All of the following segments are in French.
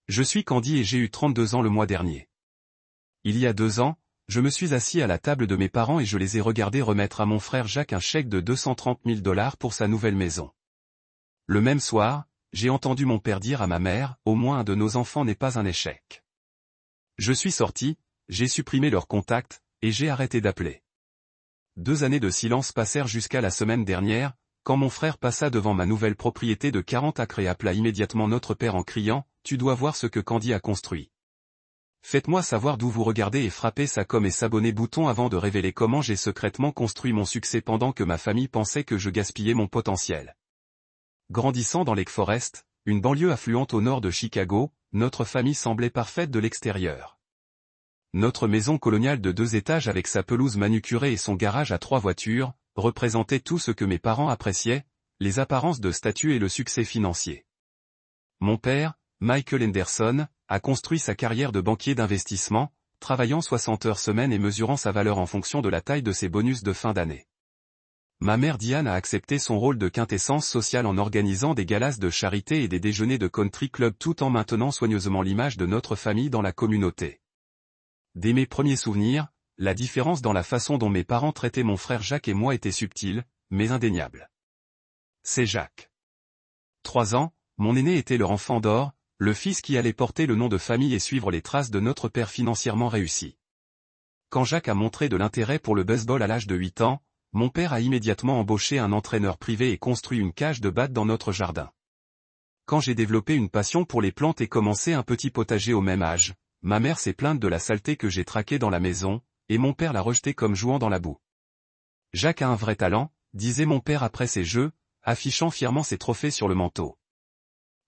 Je suis Candy et j'ai eu 32 ans le mois dernier. Il y a 2 ans, je me suis assis à la table de mes parents et je les ai regardés remettre à mon frère Jacques un chèque de 230 000 $ pour sa nouvelle maison. Le même soir, j'ai entendu mon père dire à ma mère, au moins un de nos enfants n'est pas un échec. Je suis sorti, j'ai supprimé leur contact, et j'ai arrêté d'appeler. 2 années de silence passèrent jusqu'à la semaine dernière, quand mon frère passa devant ma nouvelle propriété de 40 acres et appela immédiatement notre père en criant, « Tu dois voir ce que Candy a construit. Faites-moi savoir d'où vous regardez et frappez sa com et s'abonner bouton avant de révéler comment j'ai secrètement construit mon succès pendant que ma famille pensait que je gaspillais mon potentiel. » Grandissant dans Lake Forest, une banlieue affluente au nord de Chicago, notre famille semblait parfaite de l'extérieur. Notre maison coloniale de 2 étages avec sa pelouse manucurée et son garage à 3 voitures, représentait tout ce que mes parents appréciaient, les apparences de statut et le succès financier. Mon père, Michael Henderson, a construit sa carrière de banquier d'investissement, travaillant 60 heures semaine et mesurant sa valeur en fonction de la taille de ses bonus de fin d'année. Ma mère Diane a accepté son rôle de quintessence sociale en organisant des galas de charité et des déjeuners de country club tout en maintenant soigneusement l'image de notre famille dans la communauté. Dès mes premiers souvenirs, la différence dans la façon dont mes parents traitaient mon frère Jacques et moi était subtile, mais indéniable. C'est Jacques. 3 ans, mon aîné était leur enfant d'or, le fils qui allait porter le nom de famille et suivre les traces de notre père financièrement réussi. Quand Jacques a montré de l'intérêt pour le baseball à l'âge de 8 ans, mon père a immédiatement embauché un entraîneur privé et construit une cage de batte dans notre jardin. Quand j'ai développé une passion pour les plantes et commencé un petit potager au même âge, ma mère s'est plainte de la saleté que j'ai traquée dans la maison, et mon père l'a rejeté comme jouant dans la boue. Jacques a un vrai talent, disait mon père après ses jeux, affichant fièrement ses trophées sur le manteau.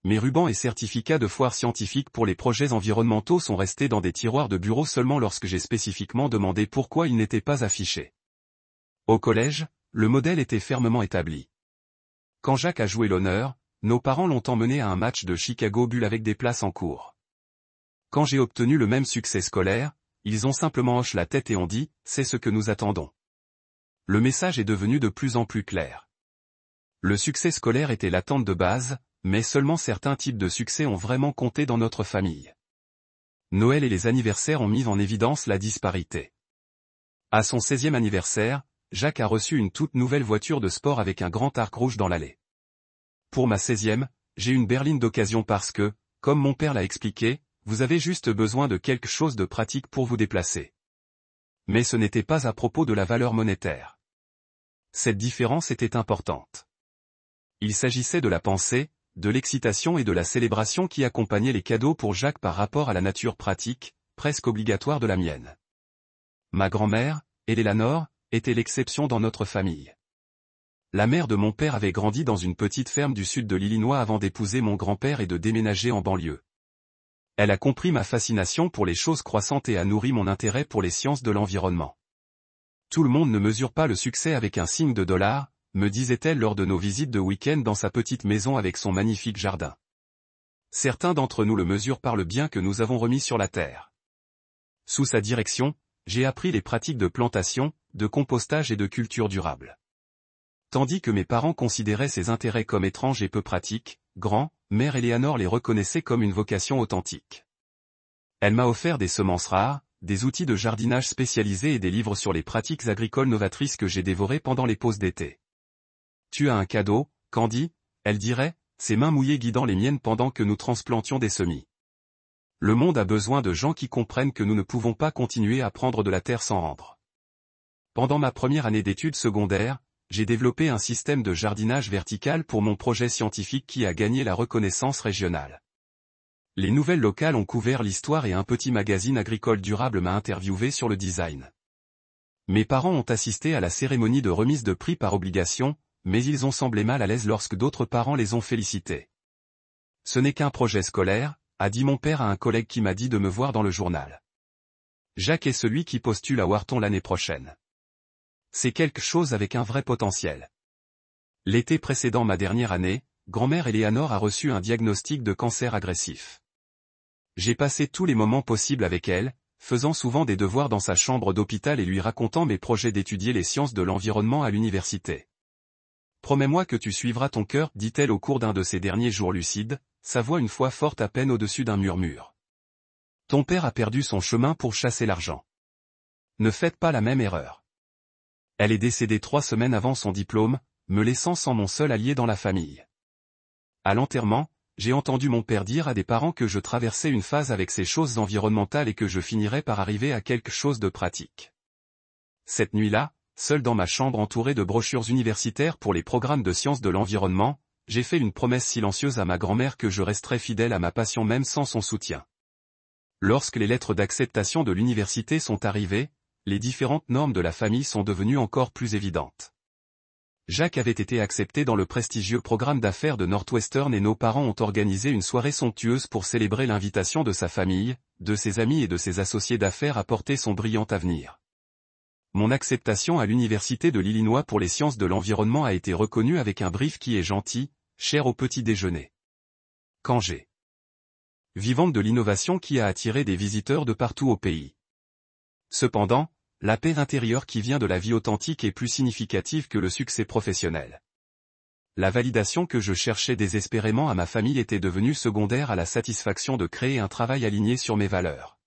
Mes rubans et certificats de foire scientifique pour les projets environnementaux sont restés dans des tiroirs de bureau seulement lorsque j'ai spécifiquement demandé pourquoi ils n'étaient pas affichés. Au collège, le modèle était fermement établi. Quand Jacques a joué l'honneur, nos parents l'ont emmené à un match de Chicago Bulls avec des places en cours. Quand j'ai obtenu le même succès scolaire, ils ont simplement hoché la tête et ont dit, c'est ce que nous attendons. Le message est devenu de plus en plus clair. Le succès scolaire était l'attente de base, mais seulement certains types de succès ont vraiment compté dans notre famille. Noël et les anniversaires ont mis en évidence la disparité. À son 16e anniversaire, Jacques a reçu une toute nouvelle voiture de sport avec un grand arc rouge dans l'allée. Pour ma 16e, j'ai une berline d'occasion parce que, comme mon père l'a expliqué, vous avez juste besoin de quelque chose de pratique pour vous déplacer. Mais ce n'était pas à propos de la valeur monétaire. Cette différence était importante. Il s'agissait de la pensée, de l'excitation et de la célébration qui accompagnaient les cadeaux pour Jacques par rapport à la nature pratique, presque obligatoire de la mienne. Ma grand-mère, Eleanor, était l'exception dans notre famille. La mère de mon père avait grandi dans une petite ferme du sud de l'Illinois avant d'épouser mon grand-père et de déménager en banlieue. Elle a compris ma fascination pour les choses croissantes et a nourri mon intérêt pour les sciences de l'environnement. Tout le monde ne mesure pas le succès avec un signe de $, me disait-elle lors de nos visites de week-end dans sa petite maison avec son magnifique jardin. Certains d'entre nous le mesurent par le bien que nous avons remis sur la terre. Sous sa direction, j'ai appris les pratiques de plantation, de compostage et de culture durable. Tandis que mes parents considéraient ces intérêts comme étranges et peu pratiques, grand-mère Eleanor les reconnaissait comme une vocation authentique. Elle m'a offert des semences rares, des outils de jardinage spécialisés et des livres sur les pratiques agricoles novatrices que j'ai dévorés pendant les pauses d'été. Tu as un cadeau, Candy, elle dirait, ses mains mouillées guidant les miennes pendant que nous transplantions des semis. Le monde a besoin de gens qui comprennent que nous ne pouvons pas continuer à prendre de la terre sans rendre. Pendant ma première année d'études secondaires, j'ai développé un système de jardinage vertical pour mon projet scientifique qui a gagné la reconnaissance régionale. Les nouvelles locales ont couvert l'histoire et un petit magazine agricole durable m'a interviewé sur le design. Mes parents ont assisté à la cérémonie de remise de prix par obligation, mais ils ont semblé mal à l'aise lorsque d'autres parents les ont félicités. Ce n'est qu'un projet scolaire, a dit mon père à un collègue qui m'a dit de me voir dans le journal. Jacques est celui qui postule à Wharton l'année prochaine. C'est quelque chose avec un vrai potentiel. L'été précédant ma dernière année, grand-mère Eleanor a reçu un diagnostic de cancer agressif. J'ai passé tous les moments possibles avec elle, faisant souvent des devoirs dans sa chambre d'hôpital et lui racontant mes projets d'étudier les sciences de l'environnement à l'université. Promets-moi que tu suivras ton cœur, dit-elle au cours d'un de ses derniers jours lucides, sa voix une fois forte à peine au-dessus d'un murmure. Ton père a perdu son chemin pour chasser l'argent. Ne faites pas la même erreur. Elle est décédée 3 semaines avant son diplôme, me laissant sans mon seul allié dans la famille. À l'enterrement, j'ai entendu mon père dire à des parents que je traversais une phase avec ces choses environnementales et que je finirais par arriver à quelque chose de pratique. Cette nuit-là, seul dans ma chambre entouré de brochures universitaires pour les programmes de sciences de l'environnement, j'ai fait une promesse silencieuse à ma grand-mère que je resterais fidèle à ma passion même sans son soutien. Lorsque les lettres d'acceptation de l'université sont arrivées, les différentes normes de la famille sont devenues encore plus évidentes. Jacques avait été accepté dans le prestigieux programme d'affaires de Northwestern et nos parents ont organisé une soirée somptueuse pour célébrer l'invitation de sa famille, de ses amis et de ses associés d'affaires à porter son brillant avenir. Mon acceptation à l'université de l'Illinois pour les sciences de l'environnement a été reconnue avec un brief qui est gentil, cher au petit déjeuner. Cangé. Vivante de l'innovation qui a attiré des visiteurs de partout au pays. Cependant, la paix intérieure qui vient de la vie authentique est plus significative que le succès professionnel. La validation que je cherchais désespérément à ma famille était devenue secondaire à la satisfaction de créer un travail aligné sur mes valeurs.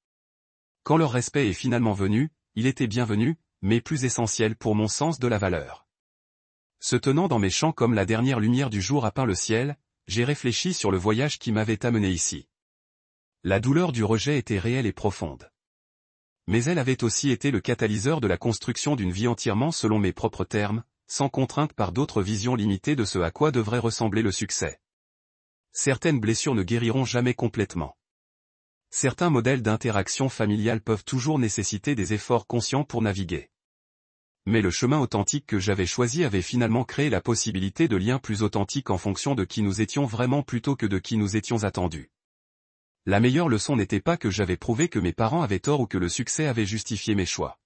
Quand leur respect est finalement venu, il était bienvenu, mais plus essentiel pour mon sens de la valeur. Se tenant dans mes champs comme la dernière lumière du jour a peint le ciel, j'ai réfléchi sur le voyage qui m'avait amené ici. La douleur du rejet était réelle et profonde. Mais elle avait aussi été le catalyseur de la construction d'une vie entièrement selon mes propres termes, sans contrainte par d'autres visions limitées de ce à quoi devrait ressembler le succès. Certaines blessures ne guériront jamais complètement. Certains modèles d'interaction familiale peuvent toujours nécessiter des efforts conscients pour naviguer. Mais le chemin authentique que j'avais choisi avait finalement créé la possibilité de liens plus authentiques en fonction de qui nous étions vraiment plutôt que de qui nous étions attendus. La meilleure leçon n'était pas que j'avais prouvé que mes parents avaient tort ou que le succès avait justifié mes choix.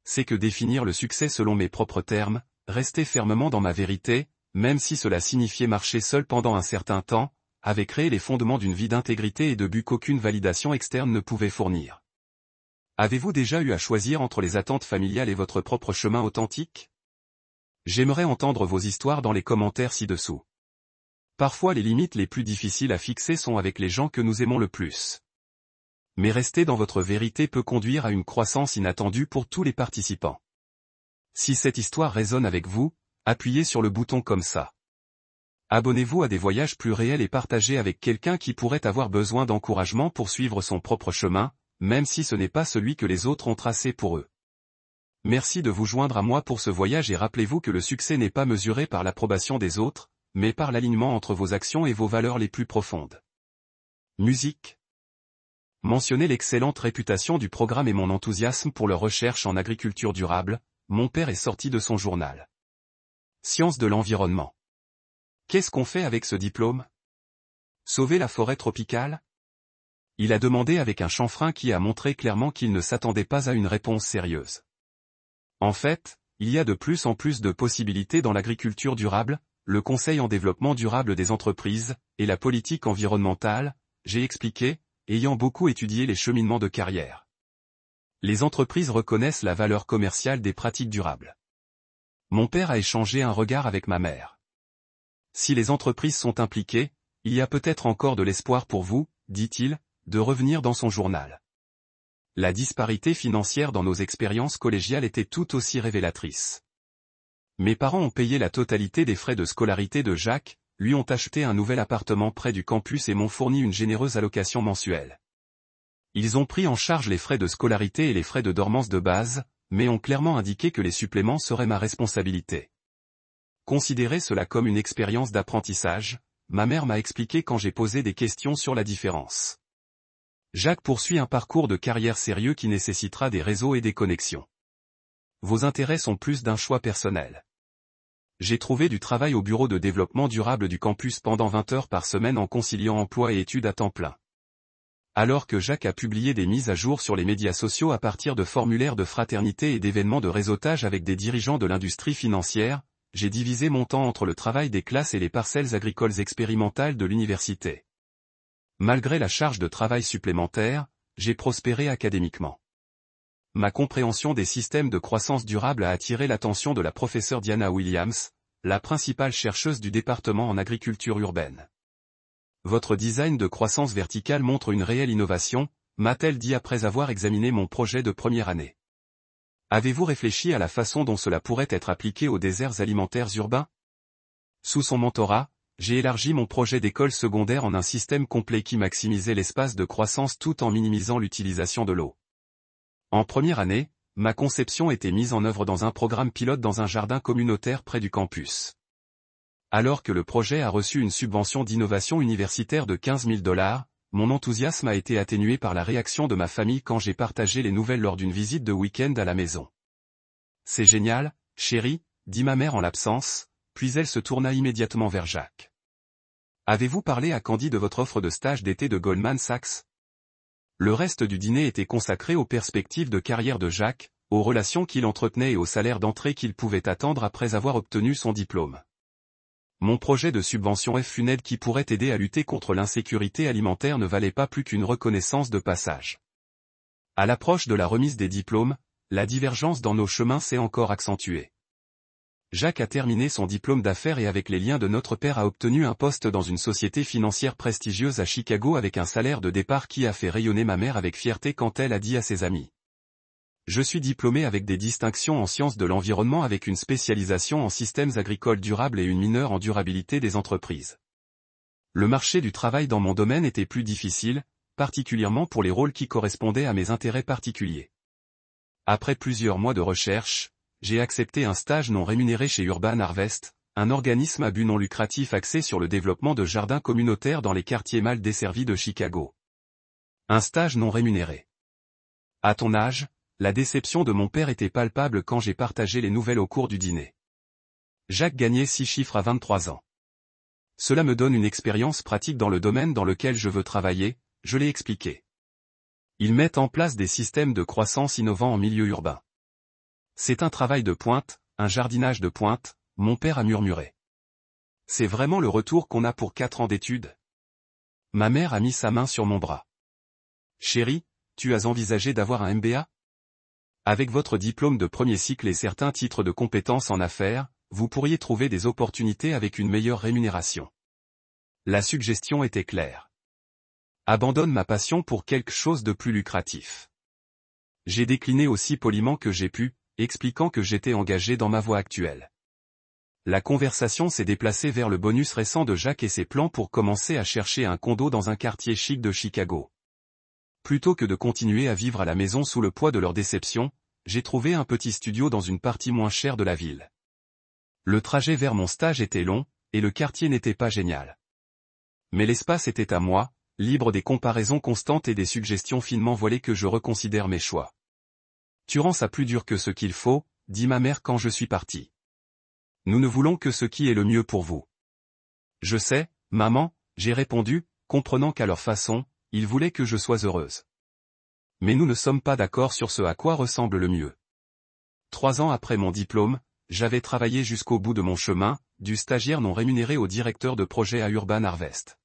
C'est que définir le succès selon mes propres termes, rester fermement dans ma vérité, même si cela signifiait marcher seul pendant un certain temps, avait créé les fondements d'une vie d'intégrité et de but qu'aucune validation externe ne pouvait fournir. Avez-vous déjà eu à choisir entre les attentes familiales et votre propre chemin authentique? J'aimerais entendre vos histoires dans les commentaires ci-dessous. Parfois les limites les plus difficiles à fixer sont avec les gens que nous aimons le plus. Mais rester dans votre vérité peut conduire à une croissance inattendue pour tous les participants. Si cette histoire résonne avec vous, appuyez sur le bouton comme ça. Abonnez-vous à des voyages plus réels et partagez avec quelqu'un qui pourrait avoir besoin d'encouragement pour suivre son propre chemin, même si ce n'est pas celui que les autres ont tracé pour eux. Merci de vous joindre à moi pour ce voyage et rappelez-vous que le succès n'est pas mesuré par l'approbation des autres, mais par l'alignement entre vos actions et vos valeurs les plus profondes. Musique. Mentionnez l'excellente réputation du programme et mon enthousiasme pour leur recherche en agriculture durable, mon père est sorti de son journal. Sciences de l'environnement. Qu'est-ce qu'on fait avec ce diplôme? Sauver la forêt tropicale? Il a demandé avec un chanfrein qui a montré clairement qu'il ne s'attendait pas à une réponse sérieuse. En fait, il y a de plus en plus de possibilités dans l'agriculture durable, le conseil en développement durable des entreprises, et la politique environnementale, j'ai expliqué, ayant beaucoup étudié les cheminements de carrière. Les entreprises reconnaissent la valeur commerciale des pratiques durables. Mon père a échangé un regard avec ma mère. Si les entreprises sont impliquées, il y a peut-être encore de l'espoir pour vous, dit-il, de revenir dans son journal. La disparité financière dans nos expériences collégiales était tout aussi révélatrice. Mes parents ont payé la totalité des frais de scolarité de Jacques, lui ont acheté un nouvel appartement près du campus et m'ont fourni une généreuse allocation mensuelle. Ils ont pris en charge les frais de scolarité et les frais de dormance de base, mais ont clairement indiqué que les suppléments seraient ma responsabilité. Considérez cela comme une expérience d'apprentissage, ma mère m'a expliqué quand j'ai posé des questions sur la différence. Jacques poursuit un parcours de carrière sérieux qui nécessitera des réseaux et des connexions. Vos intérêts sont plus d'un choix personnel. J'ai trouvé du travail au bureau de développement durable du campus pendant 20 heures par semaine en conciliant emploi et études à temps plein. Alors que Jacques a publié des mises à jour sur les médias sociaux à partir de formulaires de fraternité et d'événements de réseautage avec des dirigeants de l'industrie financière, j'ai divisé mon temps entre le travail des classes et les parcelles agricoles expérimentales de l'université. Malgré la charge de travail supplémentaire, j'ai prospéré académiquement. Ma compréhension des systèmes de croissance durable a attiré l'attention de la professeure Diana Williams, la principale chercheuse du département en agriculture urbaine. Votre design de croissance verticale montre une réelle innovation, m'a-t-elle dit après avoir examiné mon projet de première année. Avez-vous réfléchi à la façon dont cela pourrait être appliqué aux déserts alimentaires urbains? Sous son mentorat, j'ai élargi mon projet d'école secondaire en un système complet qui maximisait l'espace de croissance tout en minimisant l'utilisation de l'eau. En première année, ma conception était mise en œuvre dans un programme pilote dans un jardin communautaire près du campus. Alors que le projet a reçu une subvention d'innovation universitaire de 15 000 $, mon enthousiasme a été atténué par la réaction de ma famille quand j'ai partagé les nouvelles lors d'une visite de week-end à la maison. C'est génial, chérie, dit ma mère en l'absence, puis elle se tourna immédiatement vers Jacques. Avez-vous parlé à Candy de votre offre de stage d'été de Goldman Sachs? Le reste du dîner était consacré aux perspectives de carrière de Jacques, aux relations qu'il entretenait et au salaire d'entrée qu'il pouvait attendre après avoir obtenu son diplôme. Mon projet de subvention FUNED qui pourrait aider à lutter contre l'insécurité alimentaire ne valait pas plus qu'une reconnaissance de passage. À l'approche de la remise des diplômes, la divergence dans nos chemins s'est encore accentuée. Jacques a terminé son diplôme d'affaires et avec les liens de notre père a obtenu un poste dans une société financière prestigieuse à Chicago avec un salaire de départ qui a fait rayonner ma mère avec fierté quand elle a dit à ses amis. Je suis diplômé avec des distinctions en sciences de l'environnement avec une spécialisation en systèmes agricoles durables et une mineure en durabilité des entreprises. Le marché du travail dans mon domaine était plus difficile, particulièrement pour les rôles qui correspondaient à mes intérêts particuliers. Après plusieurs mois de recherche, j'ai accepté un stage non rémunéré chez Urban Harvest, un organisme à but non lucratif axé sur le développement de jardins communautaires dans les quartiers mal desservis de Chicago. Un stage non rémunéré. À ton âge, la déception de mon père était palpable quand j'ai partagé les nouvelles au cours du dîner. Jacques gagnait 6 chiffres à 23 ans. Cela me donne une expérience pratique dans le domaine dans lequel je veux travailler, je l'ai expliqué. Ils mettent en place des systèmes de croissance innovants en milieu urbain. C'est un travail de pointe, un jardinage de pointe, mon père a murmuré. C'est vraiment le retour qu'on a pour 4 ans d'études. Ma mère a mis sa main sur mon bras. Chérie, tu as envisagé d'avoir un MBA? Avec votre diplôme de premier cycle et certains titres de compétences en affaires, vous pourriez trouver des opportunités avec une meilleure rémunération. La suggestion était claire. Abandonne ma passion pour quelque chose de plus lucratif. J'ai décliné aussi poliment que j'ai pu, expliquant que j'étais engagé dans ma voie actuelle. La conversation s'est déplacée vers le bonus récent de Jacques et ses plans pour commencer à chercher un condo dans un quartier chic de Chicago. Plutôt que de continuer à vivre à la maison sous le poids de leur déception, j'ai trouvé un petit studio dans une partie moins chère de la ville. Le trajet vers mon stage était long, et le quartier n'était pas génial. Mais l'espace était à moi, libre des comparaisons constantes et des suggestions finement voilées que je reconsidère mes choix. Tu rends ça plus dur que ce qu'il faut, dit ma mère quand je suis parti. Nous ne voulons que ce qui est le mieux pour vous. Je sais, maman, j'ai répondu, comprenant qu'à leur façon, ils voulaient que je sois heureuse. Mais nous ne sommes pas d'accord sur ce à quoi ressemble le mieux. 3 ans après mon diplôme, j'avais travaillé jusqu'au bout de mon chemin, du stagiaire non rémunéré au directeur de projet à Urban Harvest.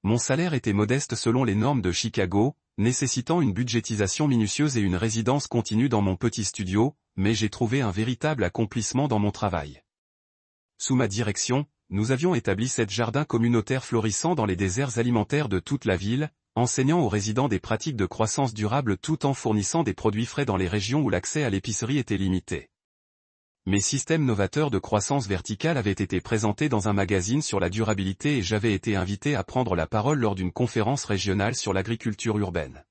Mon salaire était modeste selon les normes de Chicago, nécessitant une budgétisation minutieuse et une résidence continue dans mon petit studio, mais j'ai trouvé un véritable accomplissement dans mon travail. Sous ma direction, nous avions établi 7 jardins communautaires florissants dans les déserts alimentaires de toute la ville, enseignant aux résidents des pratiques de croissance durable tout en fournissant des produits frais dans les régions où l'accès à l'épicerie était limité. Mes systèmes novateurs de croissance verticale avaient été présentés dans un magazine sur la durabilité et j'avais été invité à prendre la parole lors d'une conférence régionale sur l'agriculture urbaine.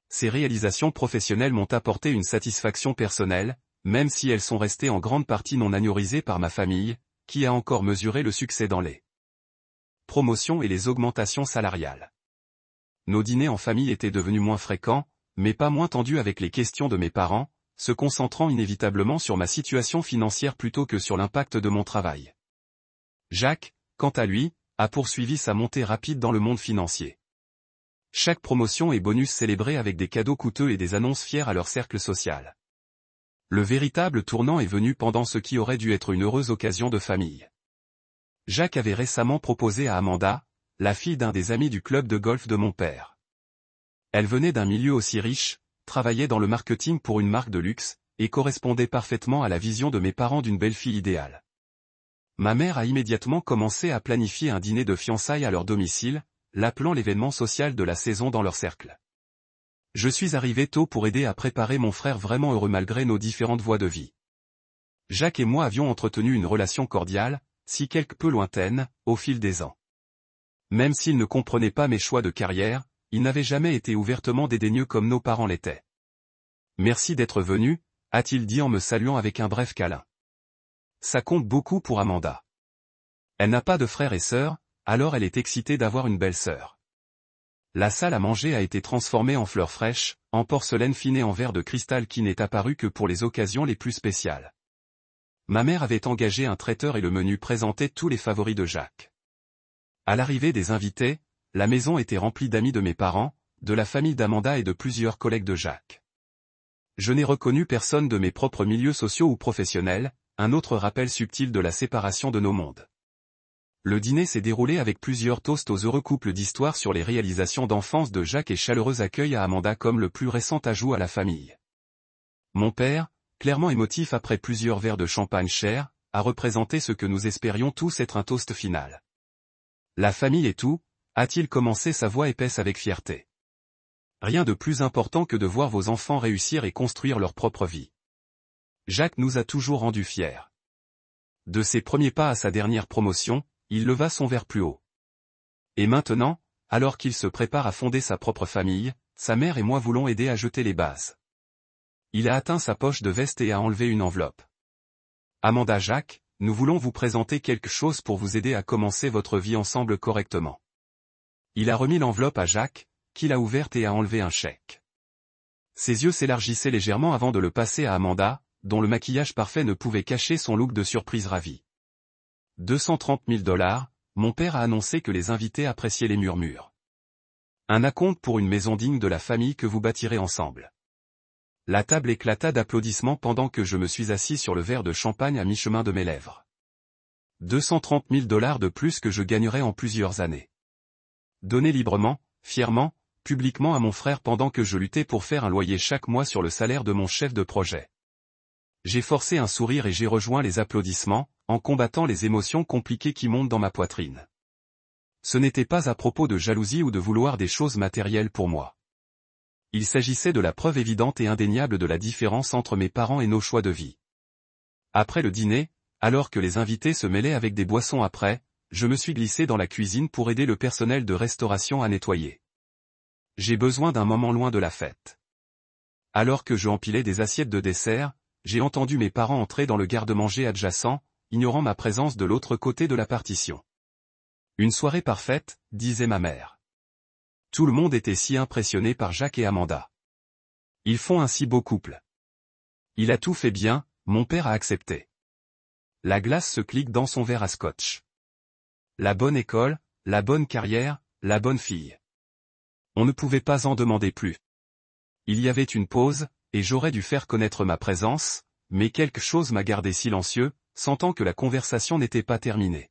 Ces réalisations professionnelles m'ont apporté une satisfaction personnelle, même si elles sont restées en grande partie non agnorisées par ma famille, qui a encore mesuré le succès dans les promotions et les augmentations salariales. Nos dîners en famille étaient devenus moins fréquents, mais pas moins tendus avec les questions de mes parents, se concentrant inévitablement sur ma situation financière plutôt que sur l'impact de mon travail. Jacques, quant à lui, a poursuivi sa montée rapide dans le monde financier. Chaque promotion et bonus célébrés avec des cadeaux coûteux et des annonces fières à leur cercle social. Le véritable tournant est venu pendant ce qui aurait dû être une heureuse occasion de famille. Jacques avait récemment proposé à Amanda, la fille d'un des amis du club de golf de mon père. Elle venait d'un milieu aussi riche, travaillait dans le marketing pour une marque de luxe, et correspondait parfaitement à la vision de mes parents d'une belle fille idéale. Ma mère a immédiatement commencé à planifier un dîner de fiançailles à leur domicile, l'appelant l'événement social de la saison dans leur cercle. Je suis arrivé tôt pour aider à préparer mon frère vraiment heureux malgré nos différentes voies de vie. Jacques et moi avions entretenu une relation cordiale, si quelque peu lointaine, au fil des ans. Même s'il ne comprenait pas mes choix de carrière, il n'avait jamais été ouvertement dédaigneux comme nos parents l'étaient. « Merci d'être venu », a-t-il dit en me saluant avec un bref câlin. Ça compte beaucoup pour Amanda. Elle n'a pas de frères et sœurs, alors elle est excitée d'avoir une belle-sœur. La salle à manger a été transformée en fleurs fraîches, en porcelaine fine et en verre de cristal qui n'est apparu que pour les occasions les plus spéciales. Ma mère avait engagé un traiteur et le menu présentait tous les favoris de Jacques. À l'arrivée des invités, la maison était remplie d'amis de mes parents, de la famille d'Amanda et de plusieurs collègues de Jacques. Je n'ai reconnu personne de mes propres milieux sociaux ou professionnels, un autre rappel subtil de la séparation de nos mondes. Le dîner s'est déroulé avec plusieurs toasts aux heureux couples d'histoire sur les réalisations d'enfance de Jacques et chaleureux accueil à Amanda comme le plus récent ajout à la famille. Mon père, clairement émotif après plusieurs verres de champagne cher, a représenté ce que nous espérions tous être un toast final. La famille est tout, a-t-il commencé sa voix épaisse avec fierté. Rien de plus important que de voir vos enfants réussir et construire leur propre vie. Jacques nous a toujours rendus fiers. De ses premiers pas à sa dernière promotion, il leva son verre plus haut. Et maintenant, alors qu'il se prépare à fonder sa propre famille, sa mère et moi voulons aider à jeter les bases. Il a atteint sa poche de veste et a enlevé une enveloppe. Amanda Jacques, nous voulons vous présenter quelque chose pour vous aider à commencer votre vie ensemble correctement. Il a remis l'enveloppe à Jacques, qui l'a ouverte et a enlevé un chèque. Ses yeux s'élargissaient légèrement avant de le passer à Amanda, dont le maquillage parfait ne pouvait cacher son look de surprise ravie. 230 000 $, mon père a annoncé que les invités appréciaient les murmures. Un acompte pour une maison digne de la famille que vous bâtirez ensemble. La table éclata d'applaudissements pendant que je me suis assis sur le verre de champagne à mi-chemin de mes lèvres. 230 000 $ de plus que je gagnerais en plusieurs années. Donné librement, fièrement, publiquement à mon frère pendant que je luttais pour faire un loyer chaque mois sur le salaire de mon chef de projet. J'ai forcé un sourire et j'ai rejoint les applaudissements, en combattant les émotions compliquées qui montent dans ma poitrine. Ce n'était pas à propos de jalousie ou de vouloir des choses matérielles pour moi. Il s'agissait de la preuve évidente et indéniable de la différence entre mes parents et nos choix de vie. Après le dîner, alors que les invités se mêlaient avec des boissons après, je me suis glissé dans la cuisine pour aider le personnel de restauration à nettoyer. J'ai besoin d'un moment loin de la fête. Alors que je empilais des assiettes de dessert, j'ai entendu mes parents entrer dans le garde-manger adjacent, ignorant ma présence de l'autre côté de la partition. Une soirée parfaite, disait ma mère. Tout le monde était si impressionné par Jacques et Amanda. Ils font un si beau couple. Il a tout fait bien, mon père a accepté. La glace se clique dans son verre à scotch. La bonne école, la bonne carrière, la bonne fille. On ne pouvait pas en demander plus. Il y avait une pause, et j'aurais dû faire connaître ma présence, mais quelque chose m'a gardé silencieux, sentant que la conversation n'était pas terminée.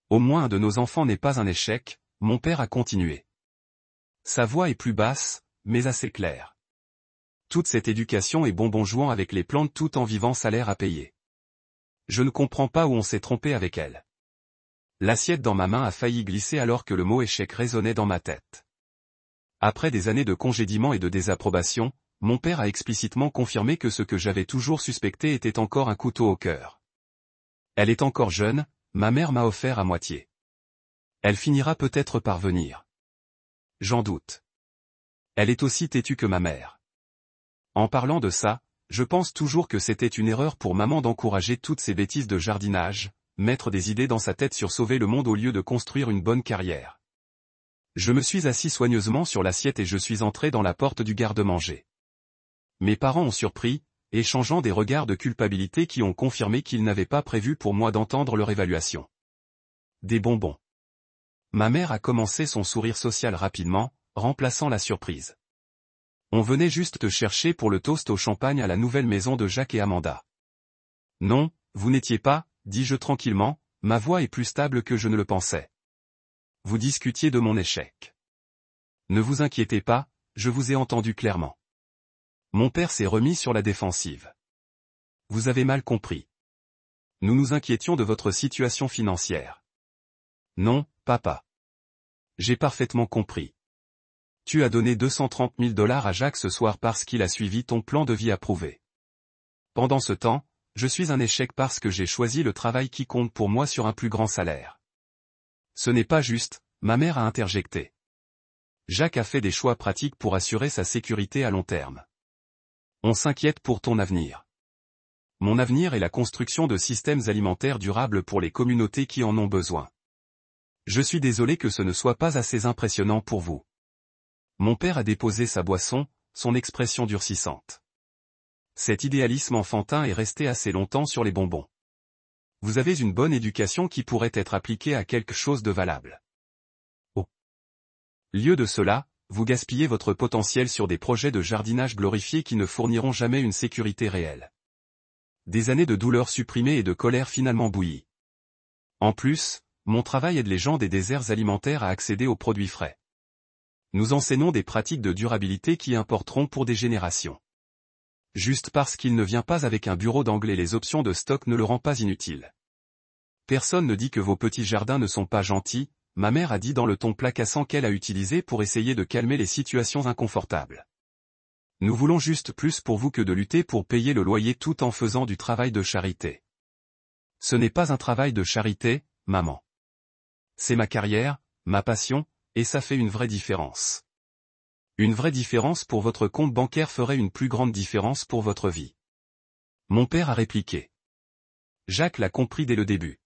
Au moins un de nos enfants n'est pas un échec, mon père a continué. Sa voix est plus basse, mais assez claire. Toute cette éducation et bonbon jouant avec les plantes tout en vivant salaire à payer. Je ne comprends pas où on s'est trompé avec elle. L'assiette dans ma main a failli glisser alors que le mot échec résonnait dans ma tête. Après des années de congédiement et de désapprobation, mon père a explicitement confirmé que ce que j'avais toujours suspecté était encore un couteau au cœur. Elle est encore jeune, ma mère m'a offert à moitié. Elle finira peut-être par venir. J'en doute. Elle est aussi têtue que ma mère. En parlant de ça, je pense toujours que c'était une erreur pour maman d'encourager toutes ces bêtises de jardinage, mettre des idées dans sa tête sur sauver le monde au lieu de construire une bonne carrière. Je me suis assis soigneusement sur l'assiette et je suis entré dans la porte du garde-manger. Mes parents ont surpris, échangeant des regards de culpabilité qui ont confirmé qu'ils n'avaient pas prévu pour moi d'entendre leur évaluation. Des bonbons. Ma mère a commencé son sourire social rapidement, remplaçant la surprise. On venait juste te chercher pour le toast au champagne à la nouvelle maison de Jacques et Amanda. Non, vous n'étiez pas, dis-je tranquillement, ma voix est plus stable que je ne le pensais. Vous discutiez de mon échec. Ne vous inquiétez pas, je vous ai entendu clairement. Mon père s'est remis sur la défensive. Vous avez mal compris. Nous nous inquiétions de votre situation financière. Non, papa. J'ai parfaitement compris. Tu as donné 230 000 $ à Jacques ce soir parce qu'il a suivi ton plan de vie approuvé. Pendant ce temps, je suis un échec parce que j'ai choisi le travail qui compte pour moi sur un plus grand salaire. Ce n'est pas juste, ma mère a interjecté. Jacques a fait des choix pratiques pour assurer sa sécurité à long terme. On s'inquiète pour ton avenir. Mon avenir est la construction de systèmes alimentaires durables pour les communautés qui en ont besoin. Je suis désolé que ce ne soit pas assez impressionnant pour vous. Mon père a déposé sa boisson, son expression durcissante. Cet idéalisme enfantin est resté assez longtemps sur les bonbons. Vous avez une bonne éducation qui pourrait être appliquée à quelque chose de valable. Au lieu de cela, vous gaspillez votre potentiel sur des projets de jardinage glorifiés qui ne fourniront jamais une sécurité réelle. Des années de douleur supprimée et de colère finalement bouillie. En plus, mon travail aide les gens des déserts alimentaires à accéder aux produits frais. Nous enseignons des pratiques de durabilité qui importeront pour des générations. Juste parce qu'il ne vient pas avec un bureau d'anglais, les options de stock ne le rend pas inutile. Personne ne dit que vos petits jardins ne sont pas gentils, ma mère a dit dans le ton placassant qu'elle a utilisé pour essayer de calmer les situations inconfortables. Nous voulons juste plus pour vous que de lutter pour payer le loyer tout en faisant du travail de charité. Ce n'est pas un travail de charité, maman. C'est ma carrière, ma passion, et ça fait une vraie différence. Une vraie différence pour votre compte bancaire ferait une plus grande différence pour votre vie. Mon père a répliqué. Jacques l'a compris dès le début.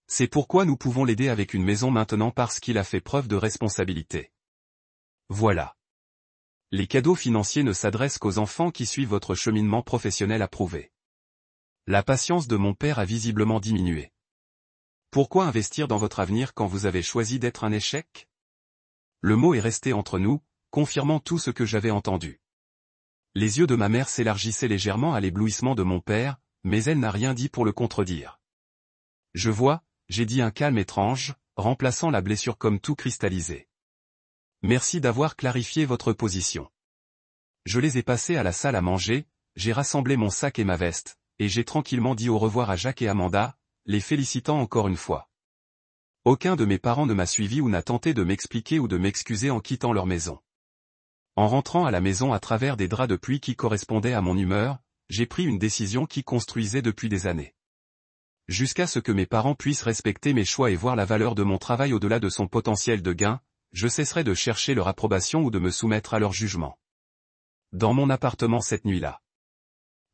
C'est pourquoi nous pouvons l'aider avec une maison maintenant parce qu'il a fait preuve de responsabilité. Voilà. Les cadeaux financiers ne s'adressent qu'aux enfants qui suivent votre cheminement professionnel approuvé. La patience de mon père a visiblement diminué. Pourquoi investir dans votre avenir quand vous avez choisi d'être un échec? Le mot est resté entre nous, confirmant tout ce que j'avais entendu. Les yeux de ma mère s'élargissaient légèrement à l'éblouissement de mon père, mais elle n'a rien dit pour le contredire. Je vois, j'ai dit un calme étrange, remplaçant la blessure comme tout cristallisé. Merci d'avoir clarifié votre position. Je les ai passés à la salle à manger, j'ai rassemblé mon sac et ma veste, et j'ai tranquillement dit au revoir à Jacques et Amanda, les félicitant encore une fois. Aucun de mes parents ne m'a suivi ou n'a tenté de m'expliquer ou de m'excuser en quittant leur maison. En rentrant à la maison à travers des draps de pluie qui correspondaient à mon humeur, j'ai pris une décision qui construisait depuis des années. Jusqu'à ce que mes parents puissent respecter mes choix et voir la valeur de mon travail au-delà de son potentiel de gain, je cesserai de chercher leur approbation ou de me soumettre à leur jugement. Dans mon appartement cette nuit-là,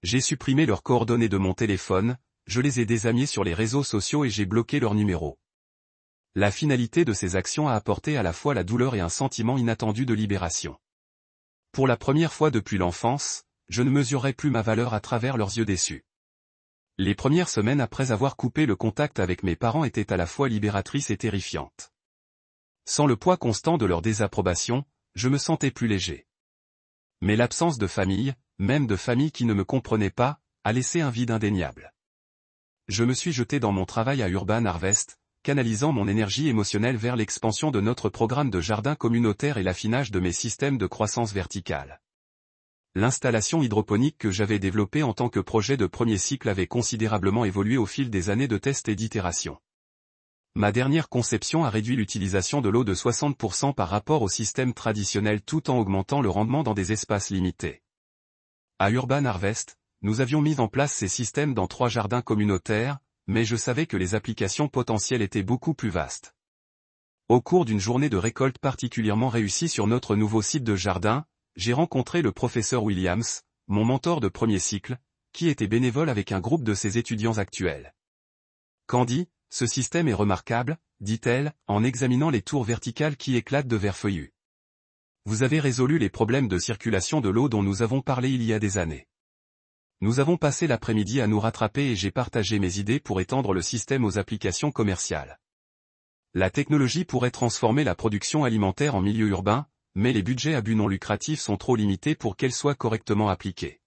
j'ai supprimé leurs coordonnées de mon téléphone, je les ai désamis sur les réseaux sociaux et j'ai bloqué leur numéro. La finalité de ces actions a apporté à la fois la douleur et un sentiment inattendu de libération. Pour la première fois depuis l'enfance, je ne mesurerai plus ma valeur à travers leurs yeux déçus. Les premières semaines après avoir coupé le contact avec mes parents étaient à la fois libératrices et terrifiantes. Sans le poids constant de leur désapprobation, je me sentais plus léger. Mais l'absence de famille, même de famille qui ne me comprenait pas, a laissé un vide indéniable. Je me suis jeté dans mon travail à Urban Harvest, canalisant mon énergie émotionnelle vers l'expansion de notre programme de jardin communautaire et l'affinage de mes systèmes de croissance verticale. L'installation hydroponique que j'avais développée en tant que projet de premier cycle avait considérablement évolué au fil des années de tests et d'itérations. Ma dernière conception a réduit l'utilisation de l'eau de 60% par rapport au système traditionnel tout en augmentant le rendement dans des espaces limités. À Urban Harvest, nous avions mis en place ces systèmes dans 3 jardins communautaires, mais je savais que les applications potentielles étaient beaucoup plus vastes. Au cours d'une journée de récolte particulièrement réussie sur notre nouveau site de jardin, j'ai rencontré le professeur Williams, mon mentor de premier cycle, qui était bénévole avec un groupe de ses étudiants actuels. Candy, ce système est remarquable, dit-elle, en examinant les tours verticales qui éclatent de verre feuillu. Vous avez résolu les problèmes de circulation de l'eau dont nous avons parlé il y a des années. Nous avons passé l'après-midi à nous rattraper et j'ai partagé mes idées pour étendre le système aux applications commerciales. La technologie pourrait transformer la production alimentaire en milieu urbain, mais les budgets à but non lucratif sont trop limités pour qu'elle soit correctement appliquée.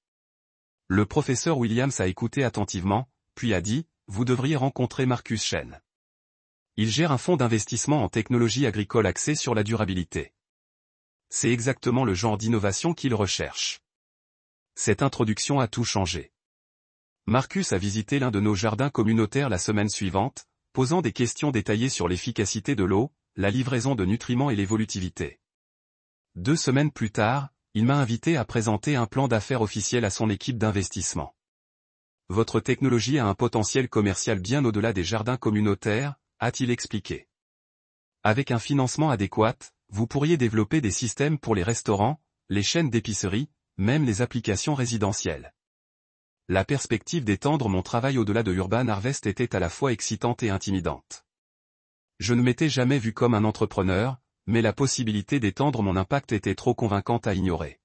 Le professeur Williams a écouté attentivement, puis a dit, vous devriez rencontrer Marcus Chen. Il gère un fonds d'investissement en technologie agricole axé sur la durabilité. C'est exactement le genre d'innovation qu'il recherche. Cette introduction a tout changé. Marcus a visité l'un de nos jardins communautaires la semaine suivante, posant des questions détaillées sur l'efficacité de l'eau, la livraison de nutriments et l'évolutivité. 2 semaines plus tard, il m'a invité à présenter un plan d'affaires officiel à son équipe d'investissement. Votre technologie a un potentiel commercial bien au-delà des jardins communautaires, a-t-il expliqué. Avec un financement adéquat, vous pourriez développer des systèmes pour les restaurants, les chaînes d'épicerie, même les applications résidentielles. La perspective d'étendre mon travail au-delà de Urban Harvest était à la fois excitante et intimidante. Je ne m'étais jamais vu comme un entrepreneur, mais la possibilité d'étendre mon impact était trop convaincante à ignorer.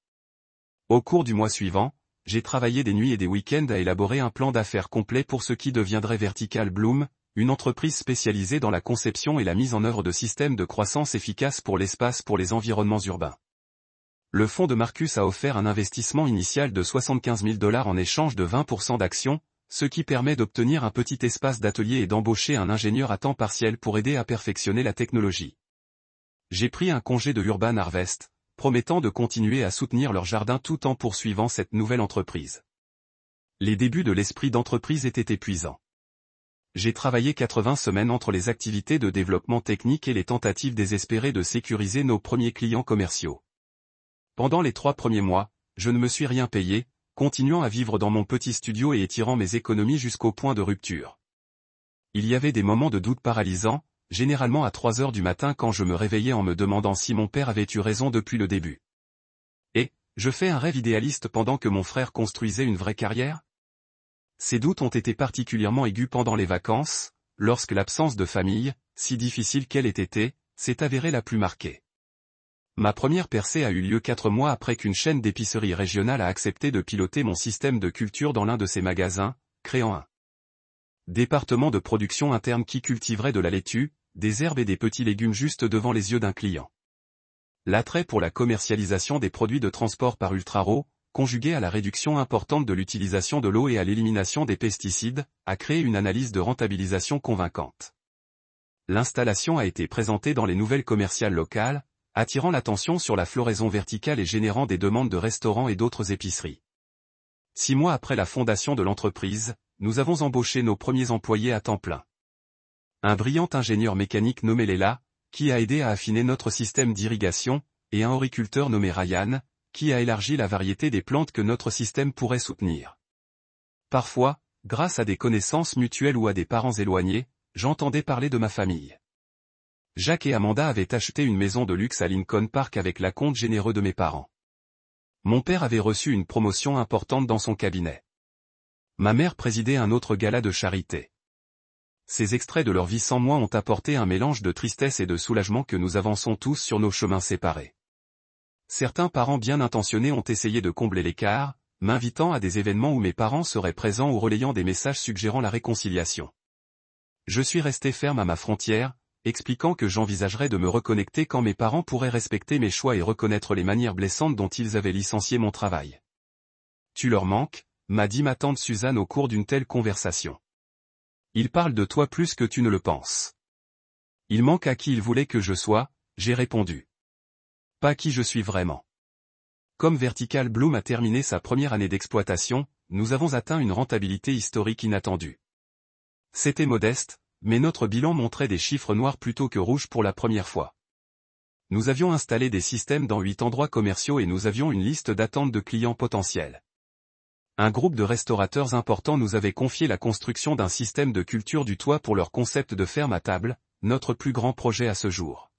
Au cours du mois suivant, j'ai travaillé des nuits et des week-ends à élaborer un plan d'affaires complet pour ce qui deviendrait Vertical Bloom, une entreprise spécialisée dans la conception et la mise en œuvre de systèmes de croissance efficaces pour l'espace pour les environnements urbains. Le fonds de Marcus a offert un investissement initial de $75 000 en échange de 20% d'actions, ce qui permet d'obtenir un petit espace d'atelier et d'embaucher un ingénieur à temps partiel pour aider à perfectionner la technologie. J'ai pris un congé de Urban Harvest, promettant de continuer à soutenir leur jardin tout en poursuivant cette nouvelle entreprise. Les débuts de l'esprit d'entreprise étaient épuisants. J'ai travaillé 80 semaines entre les activités de développement technique et les tentatives désespérées de sécuriser nos premiers clients commerciaux. Pendant les 3 premiers mois, je ne me suis rien payé, continuant à vivre dans mon petit studio et étirant mes économies jusqu'au point de rupture. Il y avait des moments de doute paralysants, généralement à 3 heures du matin quand je me réveillais en me demandant si mon père avait eu raison depuis le début. Et, je fais un rêve idéaliste pendant que mon frère construisait une vraie carrière? Ces doutes ont été particulièrement aigus pendant les vacances, lorsque l'absence de famille, si difficile qu'elle ait été, s'est avérée la plus marquée. Ma première percée a eu lieu 4 mois après qu'une chaîne d'épicerie régionale a accepté de piloter mon système de culture dans l'un de ses magasins, créant un département de production interne qui cultiverait de la laitue, des herbes et des petits légumes juste devant les yeux d'un client. L'attrait pour la commercialisation des produits de transport par ultra-raw, conjugué à la réduction importante de l'utilisation de l'eau et à l'élimination des pesticides, a créé une analyse de rentabilisation convaincante. L'installation a été présentée dans les nouvelles commerciales locales, attirant l'attention sur la floraison verticale et générant des demandes de restaurants et d'autres épiceries. 6 mois après la fondation de l'entreprise, nous avons embauché nos premiers employés à temps plein. Un brillant ingénieur mécanique nommé Léla, qui a aidé à affiner notre système d'irrigation, et un horticulteur nommé Ryan, qui a élargi la variété des plantes que notre système pourrait soutenir. Parfois, grâce à des connaissances mutuelles ou à des parents éloignés, j'entendais parler de ma famille. Jacques et Amanda avaient acheté une maison de luxe à Lincoln Park avec l'acompte généreux de mes parents. Mon père avait reçu une promotion importante dans son cabinet. Ma mère présidait un autre gala de charité. Ces extraits de leur vie sans moi ont apporté un mélange de tristesse et de soulagement que nous avançons tous sur nos chemins séparés. Certains parents bien intentionnés ont essayé de combler l'écart, m'invitant à des événements où mes parents seraient présents ou relayant des messages suggérant la réconciliation. Je suis resté ferme à ma frontière, expliquant que j'envisagerais de me reconnecter quand mes parents pourraient respecter mes choix et reconnaître les manières blessantes dont ils avaient licencié mon travail. Tu leur manques, m'a dit ma tante Suzanne au cours d'une telle conversation. Ils parlent de toi plus que tu ne le penses. Ils manquent à qui ils voulaient que je sois, j'ai répondu. Pas qui je suis vraiment. Comme Vertical Bloom a terminé sa première année d'exploitation, nous avons atteint une rentabilité historique inattendue. C'était modeste, mais notre bilan montrait des chiffres noirs plutôt que rouges pour la première fois. Nous avions installé des systèmes dans 8 endroits commerciaux et nous avions une liste d'attente de clients potentiels. Un groupe de restaurateurs importants nous avait confié la construction d'un système de culture du toit pour leur concept de ferme à table, notre plus grand projet à ce jour.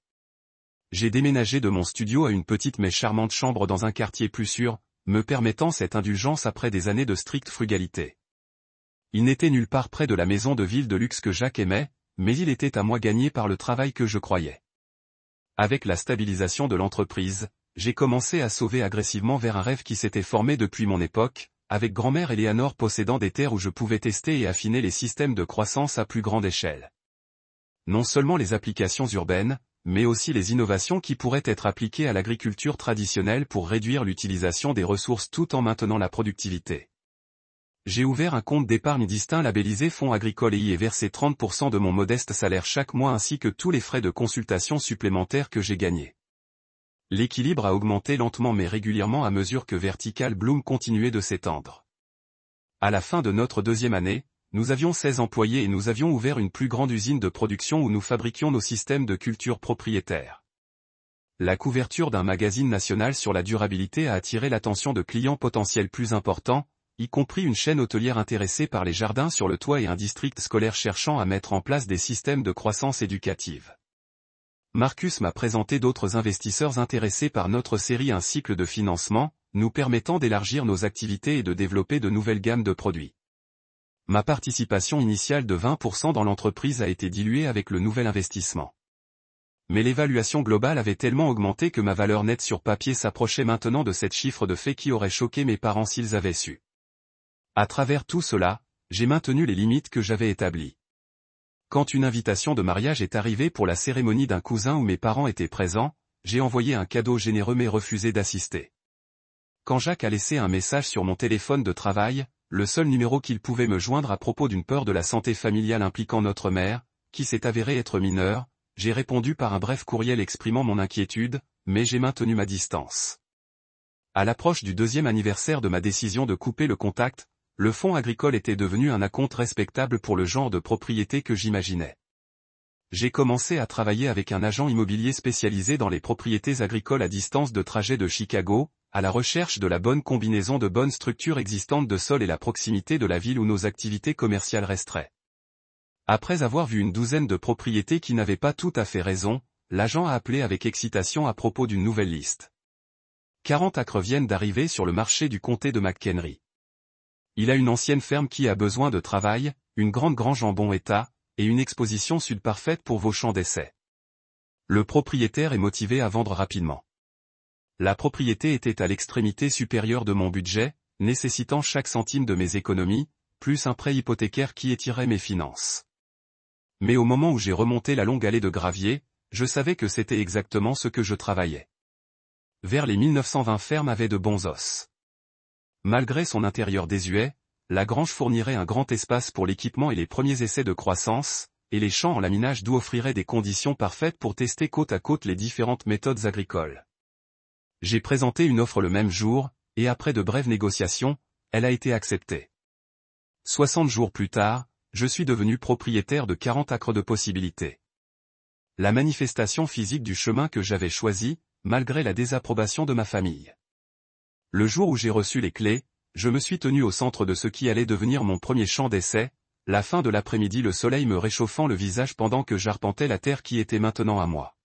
J'ai déménagé de mon studio à une petite mais charmante chambre dans un quartier plus sûr, me permettant cette indulgence après des années de stricte frugalité. Il n'était nulle part près de la maison de ville de luxe que Jacques aimait, mais il était à moi gagné par le travail que je croyais. Avec la stabilisation de l'entreprise, j'ai commencé à sauver agressivement vers un rêve qui s'était formé depuis mon époque, avec grand-mère Eleanor possédant des terres où je pouvais tester et affiner les systèmes de croissance à plus grande échelle. Non seulement les applications urbaines, mais aussi les innovations qui pourraient être appliquées à l'agriculture traditionnelle pour réduire l'utilisation des ressources tout en maintenant la productivité. J'ai ouvert un compte d'épargne distinct labellisé Fonds agricole et y ai versé 30% de mon modeste salaire chaque mois ainsi que tous les frais de consultation supplémentaires que j'ai gagnés. L'équilibre a augmenté lentement mais régulièrement à mesure que Vertical Bloom continuait de s'étendre. À la fin de notre deuxième année, nous avions 16 employés et nous avions ouvert une plus grande usine de production où nous fabriquions nos systèmes de culture propriétaires. La couverture d'un magazine national sur la durabilité a attiré l'attention de clients potentiels plus importants, y compris une chaîne hôtelière intéressée par les jardins sur le toit et un district scolaire cherchant à mettre en place des systèmes de croissance éducative. Marcus m'a présenté d'autres investisseurs intéressés par notre série, un cycle de financement, nous permettant d'élargir nos activités et de développer de nouvelles gammes de produits. Ma participation initiale de 20% dans l'entreprise a été diluée avec le nouvel investissement. Mais l'évaluation globale avait tellement augmenté que ma valeur nette sur papier s'approchait maintenant de cette chiffre de fait qui aurait choqué mes parents s'ils avaient su. À travers tout cela, j'ai maintenu les limites que j'avais établies. Quand une invitation de mariage est arrivée pour la cérémonie d'un cousin où mes parents étaient présents, j'ai envoyé un cadeau généreux mais refusé d'assister. Quand Jacques a laissé un message sur mon téléphone de travail, le seul numéro qu'il pouvait me joindre à propos d'une peur de la santé familiale impliquant notre mère, qui s'est avérée être mineure, j'ai répondu par un bref courriel exprimant mon inquiétude, mais j'ai maintenu ma distance. À l'approche du deuxième anniversaire de ma décision de couper le contact, le fonds agricole était devenu un acompte respectable pour le genre de propriété que j'imaginais. J'ai commencé à travailler avec un agent immobilier spécialisé dans les propriétés agricoles à distance de trajet de Chicago, à la recherche de la bonne combinaison de bonnes structures existantes de sol et la proximité de la ville où nos activités commerciales resteraient. Après avoir vu une douzaine de propriétés qui n'avaient pas tout à fait raison, l'agent a appelé avec excitation à propos d'une nouvelle liste. 40 acres viennent d'arriver sur le marché du comté de McHenry. Il a une ancienne ferme qui a besoin de travail, une grande grange en bon état, et une exposition sud parfaite pour vos champs d'essai. Le propriétaire est motivé à vendre rapidement. La propriété était à l'extrémité supérieure de mon budget, nécessitant chaque centime de mes économies, plus un prêt hypothécaire qui étirait mes finances. Mais au moment où j'ai remonté la longue allée de gravier, je savais que c'était exactement ce que je travaillais. Vers les 1920 ferme avait de bons os. Malgré son intérieur désuet, la grange fournirait un grand espace pour l'équipement et les premiers essais de croissance, et les champs en laminage doux offriraient des conditions parfaites pour tester côte à côte les différentes méthodes agricoles. J'ai présenté une offre le même jour, et après de brèves négociations, elle a été acceptée. 60 jours plus tard, je suis devenu propriétaire de 40 acres de possibilités. La manifestation physique du chemin que j'avais choisi, malgré la désapprobation de ma famille. Le jour où j'ai reçu les clés, je me suis tenu au centre de ce qui allait devenir mon premier champ d'essai, la fin de l'après-midi, le soleil me réchauffant le visage pendant que j'arpentais la terre qui était maintenant à moi.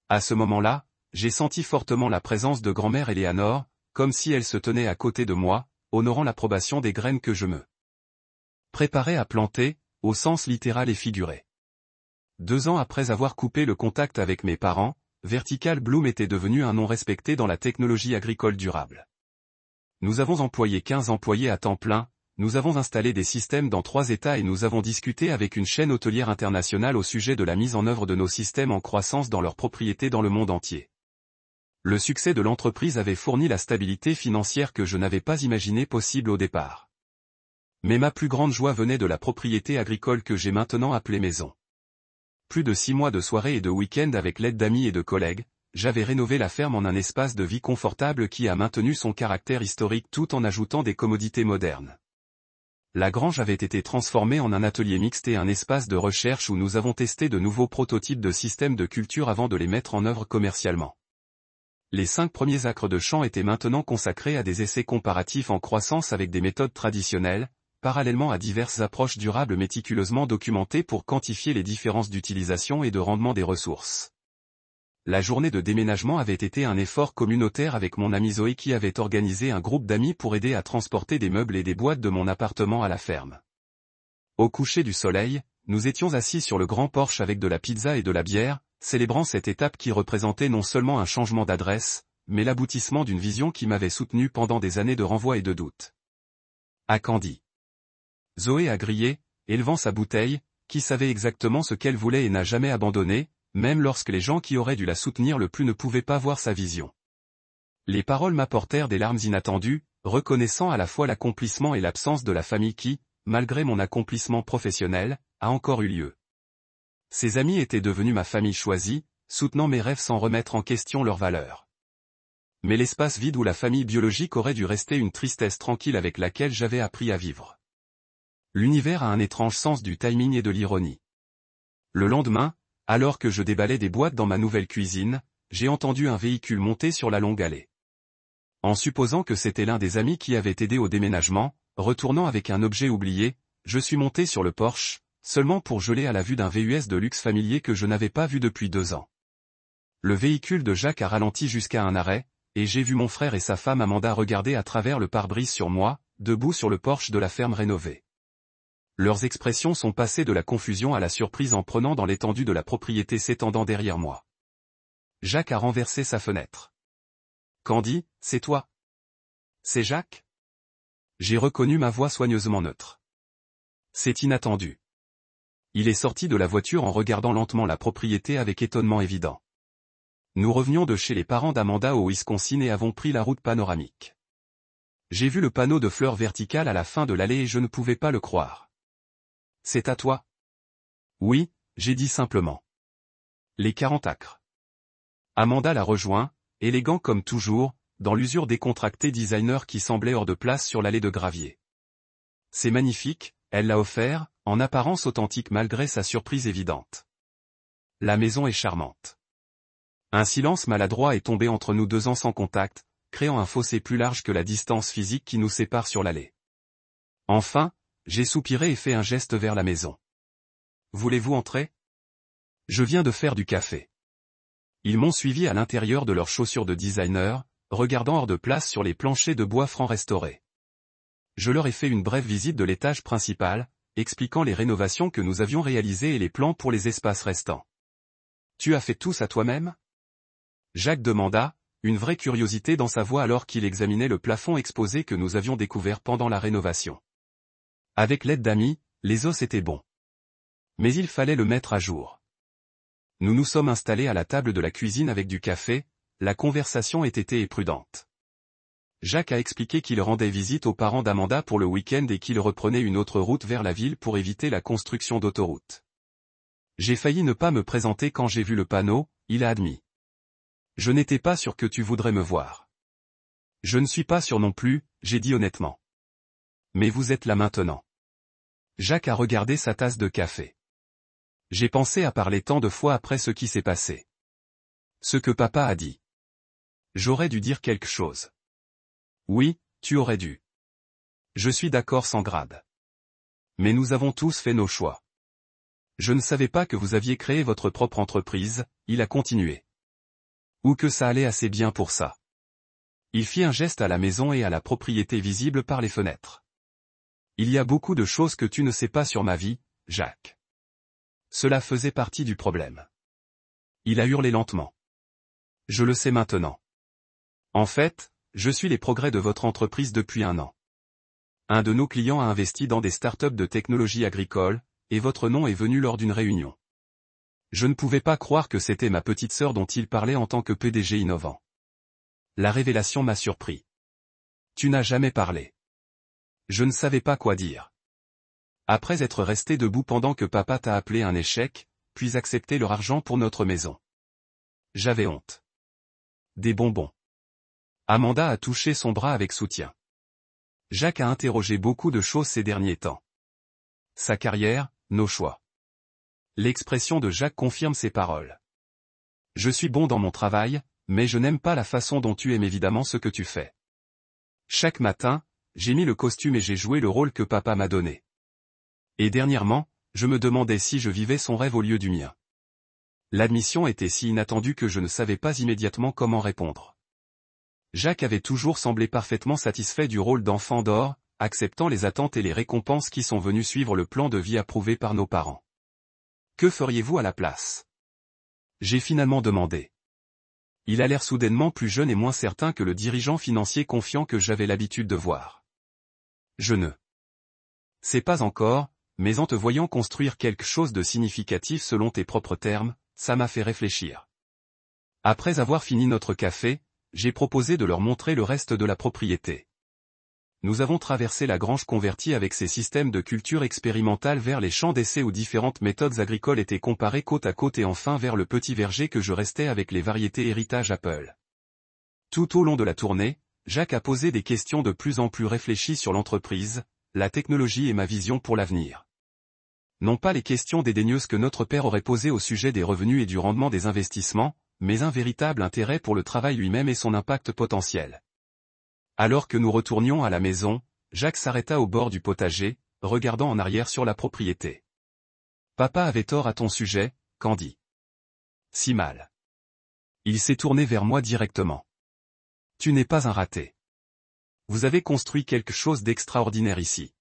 À ce moment-là, j'ai senti fortement la présence de grand-mère Eleanor, comme si elle se tenait à côté de moi, honorant l'approbation des graines que je me préparais à planter, au sens littéral et figuré. 2 ans après avoir coupé le contact avec mes parents, Vertical Bloom était devenu un nom respecté dans la technologie agricole durable. Nous avons employé 15 employés à temps plein, nous avons installé des systèmes dans 3 États et nous avons discuté avec une chaîne hôtelière internationale au sujet de la mise en œuvre de nos systèmes en croissance dans leurs propriétés dans le monde entier. Le succès de l'entreprise avait fourni la stabilité financière que je n'avais pas imaginée possible au départ. Mais ma plus grande joie venait de la propriété agricole que j'ai maintenant appelée maison. Plus de 6 mois de soirées et de week-ends avec l'aide d'amis et de collègues, j'avais rénové la ferme en un espace de vie confortable qui a maintenu son caractère historique tout en ajoutant des commodités modernes. La grange avait été transformée en un atelier mixte et un espace de recherche où nous avons testé de nouveaux prototypes de systèmes de culture avant de les mettre en œuvre commercialement. Les 5 premiers acres de champ étaient maintenant consacrés à des essais comparatifs en croissance avec des méthodes traditionnelles, parallèlement à diverses approches durables méticuleusement documentées pour quantifier les différences d'utilisation et de rendement des ressources. La journée de déménagement avait été un effort communautaire avec mon ami Zoé qui avait organisé un groupe d'amis pour aider à transporter des meubles et des boîtes de mon appartement à la ferme. Au coucher du soleil, nous étions assis sur le grand porche avec de la pizza et de la bière, célébrant cette étape qui représentait non seulement un changement d'adresse, mais l'aboutissement d'une vision qui m'avait soutenu pendant des années de renvoi et de doute. À Candy. Zoé a grillé, élevant sa bouteille, qui savait exactement ce qu'elle voulait et n'a jamais abandonné, même lorsque les gens qui auraient dû la soutenir le plus ne pouvaient pas voir sa vision. Les paroles m'apportèrent des larmes inattendues, reconnaissant à la fois l'accomplissement et l'absence de la famille qui, malgré mon accomplissement professionnel, a encore eu lieu. Ses amis étaient devenus ma famille choisie, soutenant mes rêves sans remettre en question leurs valeurs. Mais l'espace vide où la famille biologique aurait dû rester une tristesse tranquille avec laquelle j'avais appris à vivre. L'univers a un étrange sens du timing et de l'ironie. Le lendemain, alors que je déballais des boîtes dans ma nouvelle cuisine, j'ai entendu un véhicule monter sur la longue allée. En supposant que c'était l'un des amis qui avait aidé au déménagement, retournant avec un objet oublié, je suis monté sur le porche, seulement pour geler à la vue d'un VUS de luxe familier que je n'avais pas vu depuis 2 ans. Le véhicule de Jacques a ralenti jusqu'à un arrêt, et j'ai vu mon frère et sa femme Amanda regarder à travers le pare-brise sur moi, debout sur le porche de la ferme rénovée. Leurs expressions sont passées de la confusion à la surprise en prenant dans l'étendue de la propriété s'étendant derrière moi. Jacques a renversé sa fenêtre. Candy, c'est toi? C'est Jacques? J'ai reconnu ma voix soigneusement neutre. C'est inattendu. Il est sorti de la voiture en regardant lentement la propriété avec étonnement évident. Nous revenions de chez les parents d'Amanda au Wisconsin et avons pris la route panoramique. J'ai vu le panneau de fleurs verticales à la fin de l'allée et je ne pouvais pas le croire. C'est à toi? Oui, j'ai dit simplement. Les 40 acres. Amanda l'a rejoint, élégant comme toujours, dans l'usure décontractée designer qui semblait hors de place sur l'allée de gravier. C'est magnifique, elle l'a offert, en apparence authentique malgré sa surprise évidente. La maison est charmante. Un silence maladroit est tombé entre nous 2 ans sans contact, créant un fossé plus large que la distance physique qui nous sépare sur l'allée. Enfin, j'ai soupiré et fait un geste vers la maison. Voulez-vous entrer? Je viens de faire du café. Ils m'ont suivi à l'intérieur de leurs chaussures de designer, regardant hors de place sur les planchers de bois franc restaurés. Je leur ai fait une brève visite de l'étage principal, expliquant les rénovations que nous avions réalisées et les plans pour les espaces restants. Tu as fait tout ça toi-même? Jacques demanda, une vraie curiosité dans sa voix alors qu'il examinait le plafond exposé que nous avions découvert pendant la rénovation. Avec l'aide d'amis, les os étaient bons. Mais il fallait le mettre à jour. Nous nous sommes installés à la table de la cuisine avec du café, la conversation était et prudente. Jacques a expliqué qu'il rendait visite aux parents d'Amanda pour le week-end et qu'il reprenait une autre route vers la ville pour éviter la construction d'autoroutes. J'ai failli ne pas me présenter quand j'ai vu le panneau, il a admis. Je n'étais pas sûr que tu voudrais me voir. Je ne suis pas sûr non plus, j'ai dit honnêtement. Mais vous êtes là maintenant. Jacques a regardé sa tasse de café. J'ai pensé à parler tant de fois après ce qui s'est passé. Ce que papa a dit. J'aurais dû dire quelque chose. Oui, tu aurais dû. Je suis d'accord sans grade. Mais nous avons tous fait nos choix. Je ne savais pas que vous aviez créé votre propre entreprise, il a continué. Ou que ça allait assez bien pour ça. Il fit un geste à la maison et à la propriété visible par les fenêtres. Il y a beaucoup de choses que tu ne sais pas sur ma vie, Jacques. Cela faisait partie du problème. Il a hurlé lentement. Je le sais maintenant. En fait, je suis les progrès de votre entreprise depuis 1 an. Un de nos clients a investi dans des startups de technologie agricole, et votre nom est venu lors d'une réunion. Je ne pouvais pas croire que c'était ma petite sœur dont il parlait en tant que PDG innovant. La révélation m'a surpris. Tu n'as jamais parlé. Je ne savais pas quoi dire. Après être resté debout pendant que papa t'a appelé un échec, puis accepté leur argent pour notre maison. J'avais honte. Des bonbons. Amanda a touché son bras avec soutien. Jacques a interrogé beaucoup de choses ces derniers temps. Sa carrière, nos choix. L'expression de Jacques confirme ses paroles. Je suis bon dans mon travail, mais je n'aime pas la façon dont tu aimes évidemment ce que tu fais. Chaque matin, j'ai mis le costume et j'ai joué le rôle que papa m'a donné. Et dernièrement, je me demandais si je vivais son rêve au lieu du mien. L'admission était si inattendue que je ne savais pas immédiatement comment répondre. Jacques avait toujours semblé parfaitement satisfait du rôle d'enfant d'or, acceptant les attentes et les récompenses qui sont venues suivre le plan de vie approuvé par nos parents. Que feriez-vous à la place? J'ai finalement demandé. Il a l'air soudainement plus jeune et moins certain que le dirigeant financier confiant que j'avais l'habitude de voir. Je ne sais pas encore, mais en te voyant construire quelque chose de significatif selon tes propres termes, ça m'a fait réfléchir. Après avoir fini notre café, j'ai proposé de leur montrer le reste de la propriété. Nous avons traversé la grange convertie avec ses systèmes de culture expérimentale vers les champs d'essai où différentes méthodes agricoles étaient comparées côte à côte et enfin vers le petit verger que je restais avec les variétés héritage Apple. Tout au long de la tournée, Jacques a posé des questions de plus en plus réfléchies sur l'entreprise, la technologie et ma vision pour l'avenir. Non pas les questions dédaigneuses que notre père aurait posées au sujet des revenus et du rendement des investissements, mais un véritable intérêt pour le travail lui-même et son impact potentiel. Alors que nous retournions à la maison, Jacques s'arrêta au bord du potager, regardant en arrière sur la propriété. « Papa avait tort à ton sujet, Candy. Si mal. » Il s'est tourné vers moi directement. « Tu n'es pas un raté. Vous avez construit quelque chose d'extraordinaire ici. »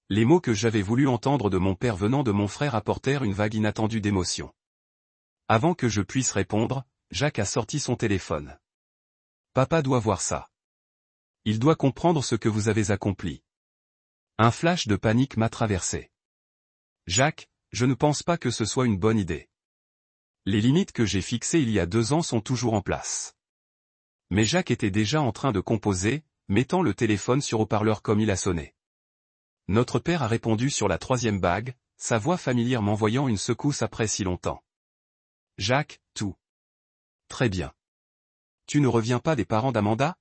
Les mots que j'avais voulu entendre de mon père venant de mon frère apportèrent une vague inattendue d'émotion. Avant que je puisse répondre, Jacques a sorti son téléphone. « Papa doit voir ça. Il doit comprendre ce que vous avez accompli. » Un flash de panique m'a traversé. « Jacques, je ne pense pas que ce soit une bonne idée. Les limites que j'ai fixées il y a 2 ans sont toujours en place. » Mais Jacques était déjà en train de composer, mettant le téléphone sur haut-parleur comme il a sonné. Notre père a répondu sur la 3e bague, sa voix familière m'envoyant une secousse après si longtemps. « Jacques, tout. Très bien. Tu ne reviens pas des parents d'Amanda ?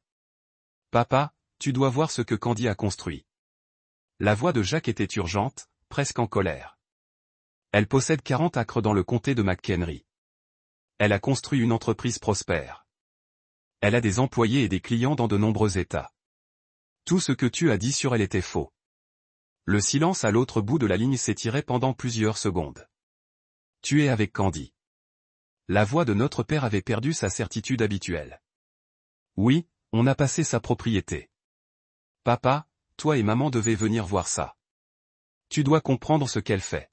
Papa, tu dois voir ce que Candy a construit. » La voix de Jacques était urgente, presque en colère. Elle possède 40 acres dans le comté de McHenry. Elle a construit une entreprise prospère. Elle a des employés et des clients dans de nombreux États. Tout ce que tu as dit sur elle était faux. Le silence à l'autre bout de la ligne s'étirait pendant plusieurs secondes. Tu es avec Candy. La voix de notre père avait perdu sa certitude habituelle. Oui, on a passé sa propriété. Papa, toi et maman devez venir voir ça. Tu dois comprendre ce qu'elle fait.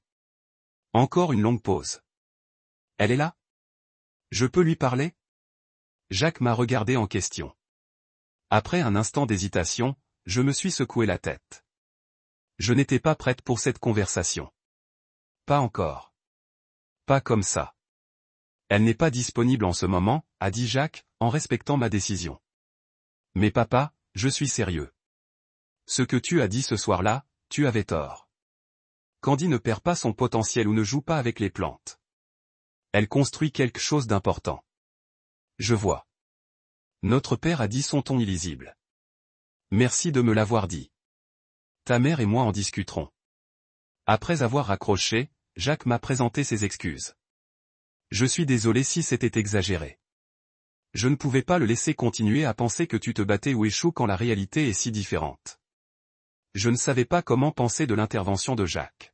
Encore une longue pause. Elle est là ? Je peux lui parler ? Jacques m'a regardé en question. Après un instant d'hésitation, je me suis secoué la tête. Je n'étais pas prête pour cette conversation. Pas encore. Pas comme ça. Elle n'est pas disponible en ce moment, a dit Jacques, en respectant ma décision. Mais papa, je suis sérieux. Ce que tu as dit ce soir-là, tu avais tort. Candy ne perd pas son potentiel ou ne joue pas avec les plantes. Elle construit quelque chose d'important. Je vois. Notre père a dit son ton illisible. Merci de me l'avoir dit. Ta mère et moi en discuterons. Après avoir raccroché, Jacques m'a présenté ses excuses. Je suis désolé si c'était exagéré. Je ne pouvais pas le laisser continuer à penser que tu te battais ou échoues quand la réalité est si différente. Je ne savais pas comment penser de l'intervention de Jacques.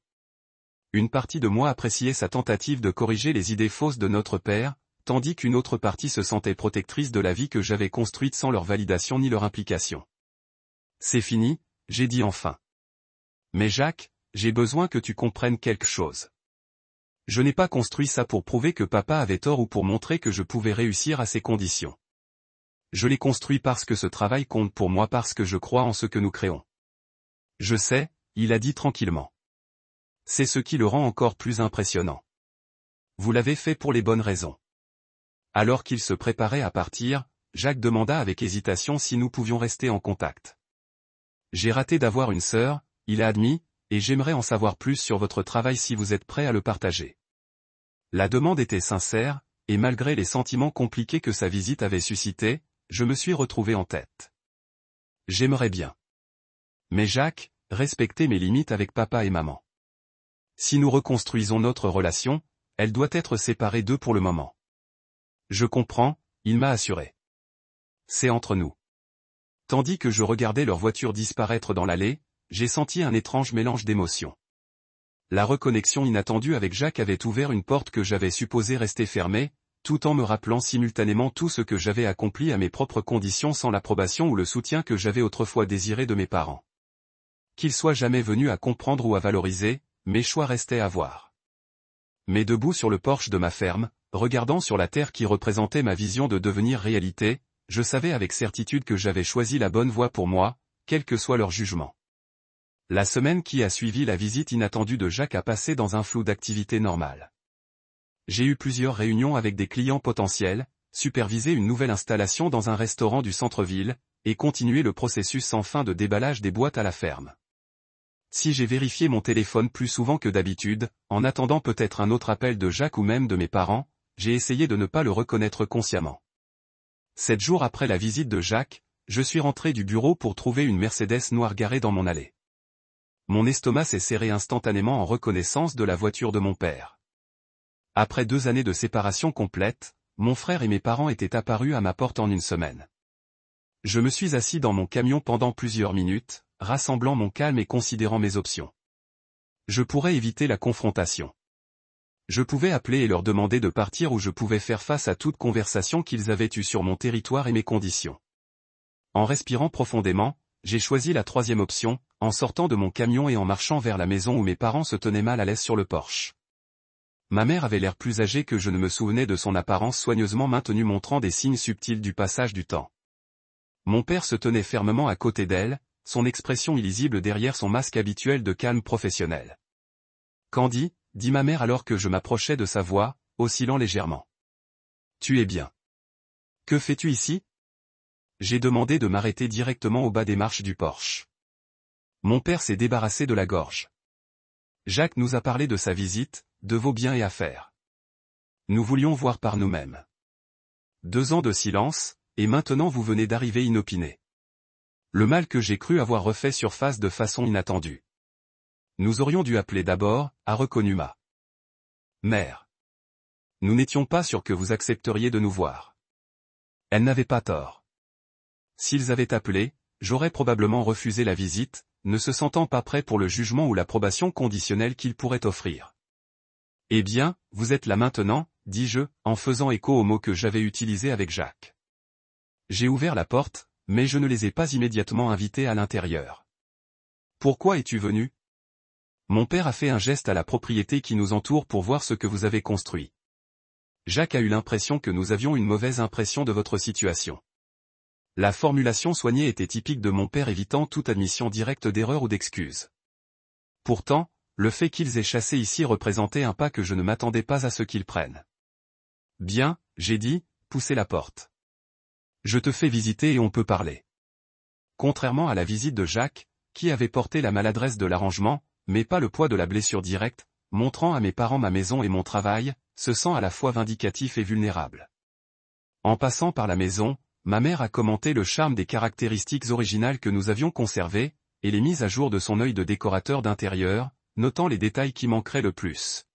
Une partie de moi appréciait sa tentative de corriger les idées fausses de notre père, tandis qu'une autre partie se sentait protectrice de la vie que j'avais construite sans leur validation ni leur implication. C'est fini, j'ai dit enfin. Mais Jacques, j'ai besoin que tu comprennes quelque chose. Je n'ai pas construit ça pour prouver que papa avait tort ou pour montrer que je pouvais réussir à ces conditions. Je l'ai construit parce que ce travail compte pour moi parce que je crois en ce que nous créons. Je sais, il a dit tranquillement. C'est ce qui le rend encore plus impressionnant. Vous l'avez fait pour les bonnes raisons. Alors qu'il se préparait à partir, Jacques demanda avec hésitation si nous pouvions rester en contact. J'ai raté d'avoir une sœur, il a admis, et j'aimerais en savoir plus sur votre travail si vous êtes prêt à le partager. La demande était sincère, et malgré les sentiments compliqués que sa visite avait suscités, je me suis retrouvé en tête. J'aimerais bien. Mais Jacques, respectez mes limites avec papa et maman. Si nous reconstruisons notre relation, elle doit être séparée d'eux pour le moment. Je comprends, il m'a assuré. C'est entre nous. Tandis que je regardais leur voiture disparaître dans l'allée, j'ai senti un étrange mélange d'émotions. La reconnexion inattendue avec Jacques avait ouvert une porte que j'avais supposée rester fermée, tout en me rappelant simultanément tout ce que j'avais accompli à mes propres conditions sans l'approbation ou le soutien que j'avais autrefois désiré de mes parents. Qu'ils soient jamais venus à comprendre ou à valoriser, mes choix restaient à voir. Mais debout sur le porche de ma ferme, regardant sur la terre qui représentait ma vision de devenir réalité, je savais avec certitude que j'avais choisi la bonne voie pour moi, quel que soit leur jugement. La semaine qui a suivi la visite inattendue de Jacques a passé dans un flou d'activités normales. J'ai eu plusieurs réunions avec des clients potentiels, supervisé une nouvelle installation dans un restaurant du centre-ville, et continué le processus sans fin de déballage des boîtes à la ferme. Si j'ai vérifié mon téléphone plus souvent que d'habitude, en attendant peut-être un autre appel de Jacques ou même de mes parents, j'ai essayé de ne pas le reconnaître consciemment. 7 jours après la visite de Jacques, je suis rentré du bureau pour trouver une Mercedes noire garée dans mon allée. Mon estomac s'est serré instantanément en reconnaissance de la voiture de mon père. Après 2 années de séparation complète, mon frère et mes parents étaient apparus à ma porte en une semaine. Je me suis assis dans mon camion pendant plusieurs minutes, rassemblant mon calme et considérant mes options. Je pourrais éviter la confrontation. Je pouvais appeler et leur demander de partir ou je pouvais faire face à toute conversation qu'ils avaient eue sur mon territoire et mes conditions. En respirant profondément, j'ai choisi la 3e option, en sortant de mon camion et en marchant vers la maison où mes parents se tenaient mal à l'aise sur le porche. Ma mère avait l'air plus âgée que je ne me souvenais de son apparence soigneusement maintenue montrant des signes subtils du passage du temps. Mon père se tenait fermement à côté d'elle, son expression illisible derrière son masque habituel de calme professionnel. « Candy », dit ma mère alors que je m'approchais de sa voix, oscillant légèrement. « Tu es bien. Que fais-tu ici ?» J'ai demandé de m'arrêter directement au bas des marches du porche. Mon père s'est débarrassé de la gorge. Jacques nous a parlé de sa visite, de vos biens et affaires. Nous voulions voir par nous-mêmes. 2 ans de silence, et maintenant vous venez d'arriver inopiné. Le mal que j'ai cru avoir refait surface de façon inattendue. Nous aurions dû appeler d'abord, a reconnu ma mère. Nous n'étions pas sûrs que vous accepteriez de nous voir. Elle n'avait pas tort. S'ils avaient appelé, j'aurais probablement refusé la visite, ne se sentant pas prêt pour le jugement ou l'approbation conditionnelle qu'ils pourraient offrir. Eh bien, vous êtes là maintenant, dis-je, en faisant écho aux mots que j'avais utilisés avec Jacques. J'ai ouvert la porte, mais je ne les ai pas immédiatement invités à l'intérieur. Pourquoi es-tu venu ? Mon père a fait un geste à la propriété qui nous entoure pour voir ce que vous avez construit. Jacques a eu l'impression que nous avions une mauvaise impression de votre situation. La formulation soignée était typique de mon père évitant toute admission directe d'erreur ou d'excuse. Pourtant, le fait qu'ils aient chassé ici représentait un pas que je ne m'attendais pas à ce qu'ils prennent. Bien, j'ai dit, poussez la porte. Je te fais visiter et on peut parler. Contrairement à la visite de Jacques, qui avait porté la maladresse de l'arrangement, mais pas le poids de la blessure directe, montrant à mes parents ma maison et mon travail, se sent à la fois vindicatif et vulnérable. En passant par la maison, ma mère a commenté le charme des caractéristiques originales que nous avions conservées, et les mises à jour de son œil de décorateur d'intérieur, notant les détails qui manqueraient le plus.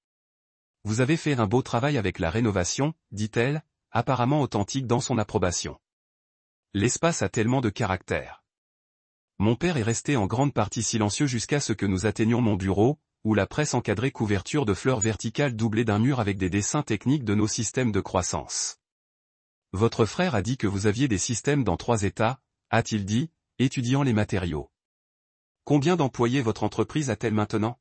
Vous avez fait un beau travail avec la rénovation, dit-elle, apparemment authentique dans son approbation. L'espace a tellement de caractère. Mon père est resté en grande partie silencieux jusqu'à ce que nous atteignions mon bureau, où la presse encadrée couverture de fleurs verticales doublée d'un mur avec des dessins techniques de nos systèmes de croissance. Votre frère a dit que vous aviez des systèmes dans 3 états, a-t-il dit, étudiant les matériaux. Combien d'employés votre entreprise a-t-elle maintenant ?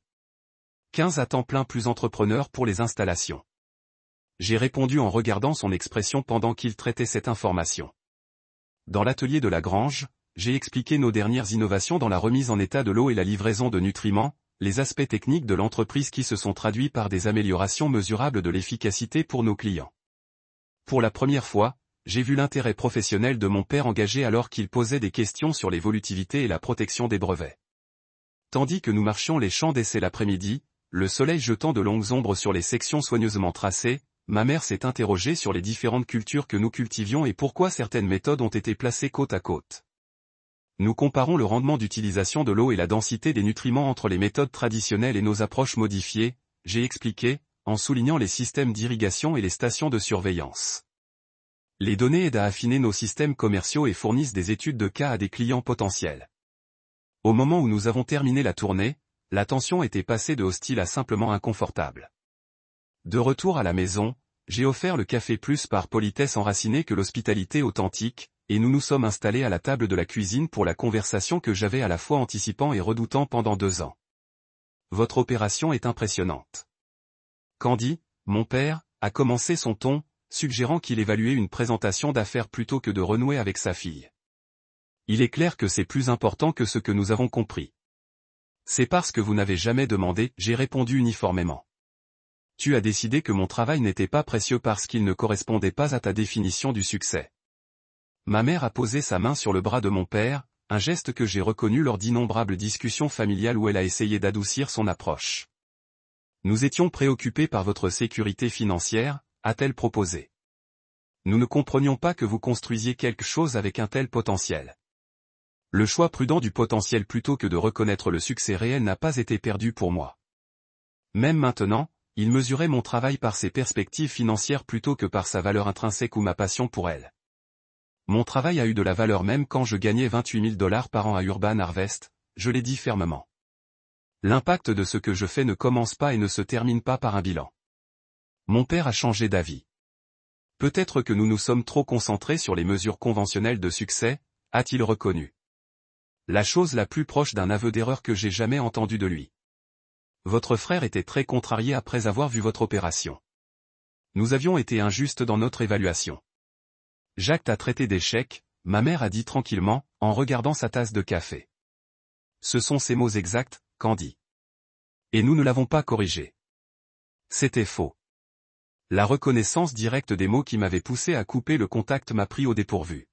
15 à temps plein plus entrepreneurs pour les installations. J'ai répondu en regardant son expression pendant qu'il traitait cette information. Dans l'atelier de la grange, j'ai expliqué nos dernières innovations dans la remise en état de l'eau et la livraison de nutriments, les aspects techniques de l'entreprise qui se sont traduits par des améliorations mesurables de l'efficacité pour nos clients. Pour la première fois, j'ai vu l'intérêt professionnel de mon père engagé alors qu'il posait des questions sur l'évolutivité et la protection des brevets. Tandis que nous marchions les champs d'essai l'après-midi, le soleil jetant de longues ombres sur les sections soigneusement tracées, ma mère s'est interrogée sur les différentes cultures que nous cultivions et pourquoi certaines méthodes ont été placées côte à côte. Nous comparons le rendement d'utilisation de l'eau et la densité des nutriments entre les méthodes traditionnelles et nos approches modifiées, j'ai expliqué, en soulignant les systèmes d'irrigation et les stations de surveillance. Les données aident à affiner nos systèmes commerciaux et fournissent des études de cas à des clients potentiels. Au moment où nous avons terminé la tournée, la tension était passée de hostile à simplement inconfortable. De retour à la maison, j'ai offert le café plus par politesse enracinée que l'hospitalité authentique, et nous nous sommes installés à la table de la cuisine pour la conversation que j'avais à la fois anticipant et redoutant pendant 2 ans. Votre opération est impressionnante. Candy, mon père, a commencé son ton, suggérant qu'il évaluait une présentation d'affaires plutôt que de renouer avec sa fille. Il est clair que c'est plus important que ce que nous avons compris. C'est parce que vous n'avez jamais demandé, j'ai répondu uniformément. Tu as décidé que mon travail n'était pas précieux parce qu'il ne correspondait pas à ta définition du succès. Ma mère a posé sa main sur le bras de mon père, un geste que j'ai reconnu lors d'innombrables discussions familiales où elle a essayé d'adoucir son approche. Nous étions préoccupés par votre sécurité financière, a-t-elle proposé. Nous ne comprenions pas que vous construisiez quelque chose avec un tel potentiel. Le choix prudent du potentiel plutôt que de reconnaître le succès réel n'a pas été perdu pour moi. Même maintenant, il mesurait mon travail par ses perspectives financières plutôt que par sa valeur intrinsèque ou ma passion pour elle. Mon travail a eu de la valeur même quand je gagnais 28 000 $ par an à Urban Harvest, je l'ai dit fermement. L'impact de ce que je fais ne commence pas et ne se termine pas par un bilan. Mon père a changé d'avis. Peut-être que nous nous sommes trop concentrés sur les mesures conventionnelles de succès, a-t-il reconnu. La chose la plus proche d'un aveu d'erreur que j'ai jamais entendu de lui. Votre frère était très contrarié après avoir vu votre opération. Nous avions été injustes dans notre évaluation. Jacques t'a traité d'échec, ma mère a dit tranquillement, en regardant sa tasse de café. Ce sont ses mots exacts, Candy. Et nous ne l'avons pas corrigé. C'était faux. La reconnaissance directe des mots qui m'avaient poussé à couper le contact m'a pris au dépourvu.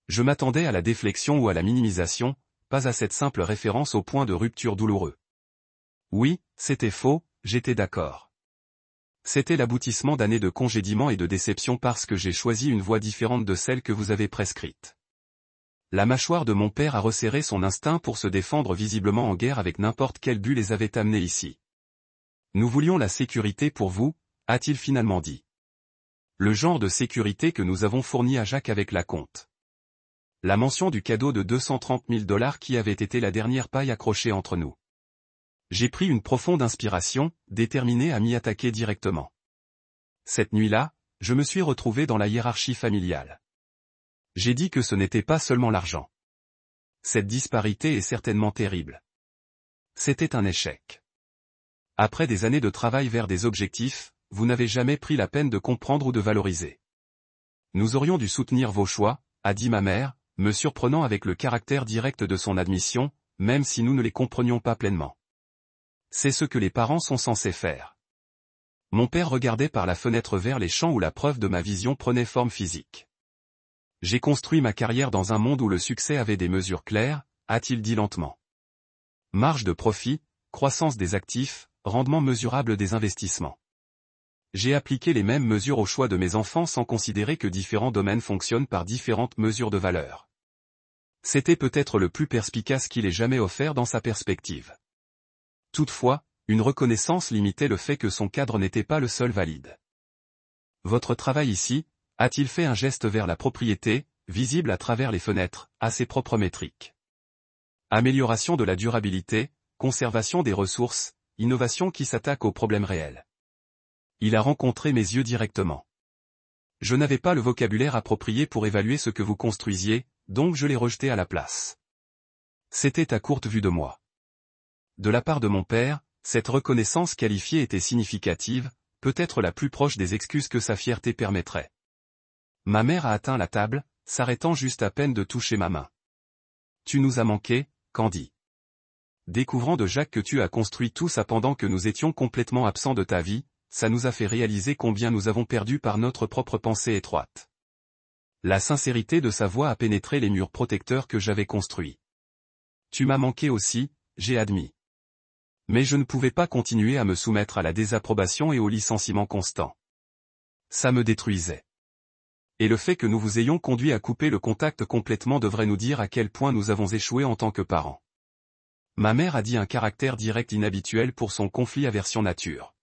Je m'attendais à la déflexion ou à la minimisation, pas à cette simple référence au point de rupture douloureux. Oui, c'était faux, j'étais d'accord. C'était l'aboutissement d'années de congédiement et de déception parce que j'ai choisi une voie différente de celle que vous avez prescrite. La mâchoire de mon père a resserré son instinct pour se défendre visiblement en guerre avec n'importe quel but les avait amenés ici. Nous voulions la sécurité pour vous, a-t-il finalement dit. Le genre de sécurité que nous avons fourni à Jacques avec la compte. La mention du cadeau de 230 000 $ qui avait été la dernière paille accrochée entre nous. J'ai pris une profonde inspiration, déterminé à m'y attaquer directement. Cette nuit-là, je me suis retrouvé dans la hiérarchie familiale. J'ai dit que ce n'était pas seulement l'argent. Cette disparité est certainement terrible. C'était un échec. Après des années de travail vers des objectifs, vous n'avez jamais pris la peine de comprendre ou de valoriser. Nous aurions dû soutenir vos choix, a dit ma mère, me surprenant avec le caractère direct de son admission, même si nous ne les comprenions pas pleinement. C'est ce que les parents sont censés faire. Mon père regardait par la fenêtre vers les champs où la preuve de ma vision prenait forme physique. J'ai construit ma carrière dans un monde où le succès avait des mesures claires, a-t-il dit lentement. Marge de profit, croissance des actifs, rendement mesurable des investissements. J'ai appliqué les mêmes mesures au choix de mes enfants sans considérer que différents domaines fonctionnent par différentes mesures de valeur. C'était peut-être le plus perspicace qu'il ait jamais offert dans sa perspective. Toutefois, une reconnaissance limitait le fait que son cadre n'était pas le seul valide. Votre travail ici, a-t-il fait un geste vers la propriété, visible à travers les fenêtres, à ses propres métriques. Amélioration de la durabilité, conservation des ressources, innovation qui s'attaque aux problèmes réels. Il a rencontré mes yeux directement. Je n'avais pas le vocabulaire approprié pour évaluer ce que vous construisiez, donc je l'ai rejeté à la place. C'était à courte vue de moi. De la part de mon père, cette reconnaissance qualifiée était significative, peut-être la plus proche des excuses que sa fierté permettrait. Ma mère a atteint la table, s'arrêtant juste à peine de toucher ma main. Tu nous as manqué, Candy. Découvrant de Jacques que tu as construit tout ça pendant que nous étions complètement absents de ta vie, ça nous a fait réaliser combien nous avons perdu par notre propre pensée étroite. La sincérité de sa voix a pénétré les murs protecteurs que j'avais construits. Tu m'as manqué aussi, j'ai admis. Mais je ne pouvais pas continuer à me soumettre à la désapprobation et au licenciement constant. Ça me détruisait. Et le fait que nous vous ayons conduit à couper le contact complètement devrait nous dire à quel point nous avons échoué en tant que parents. Ma mère a dit un caractère direct inhabituel pour son conflit aversion nature.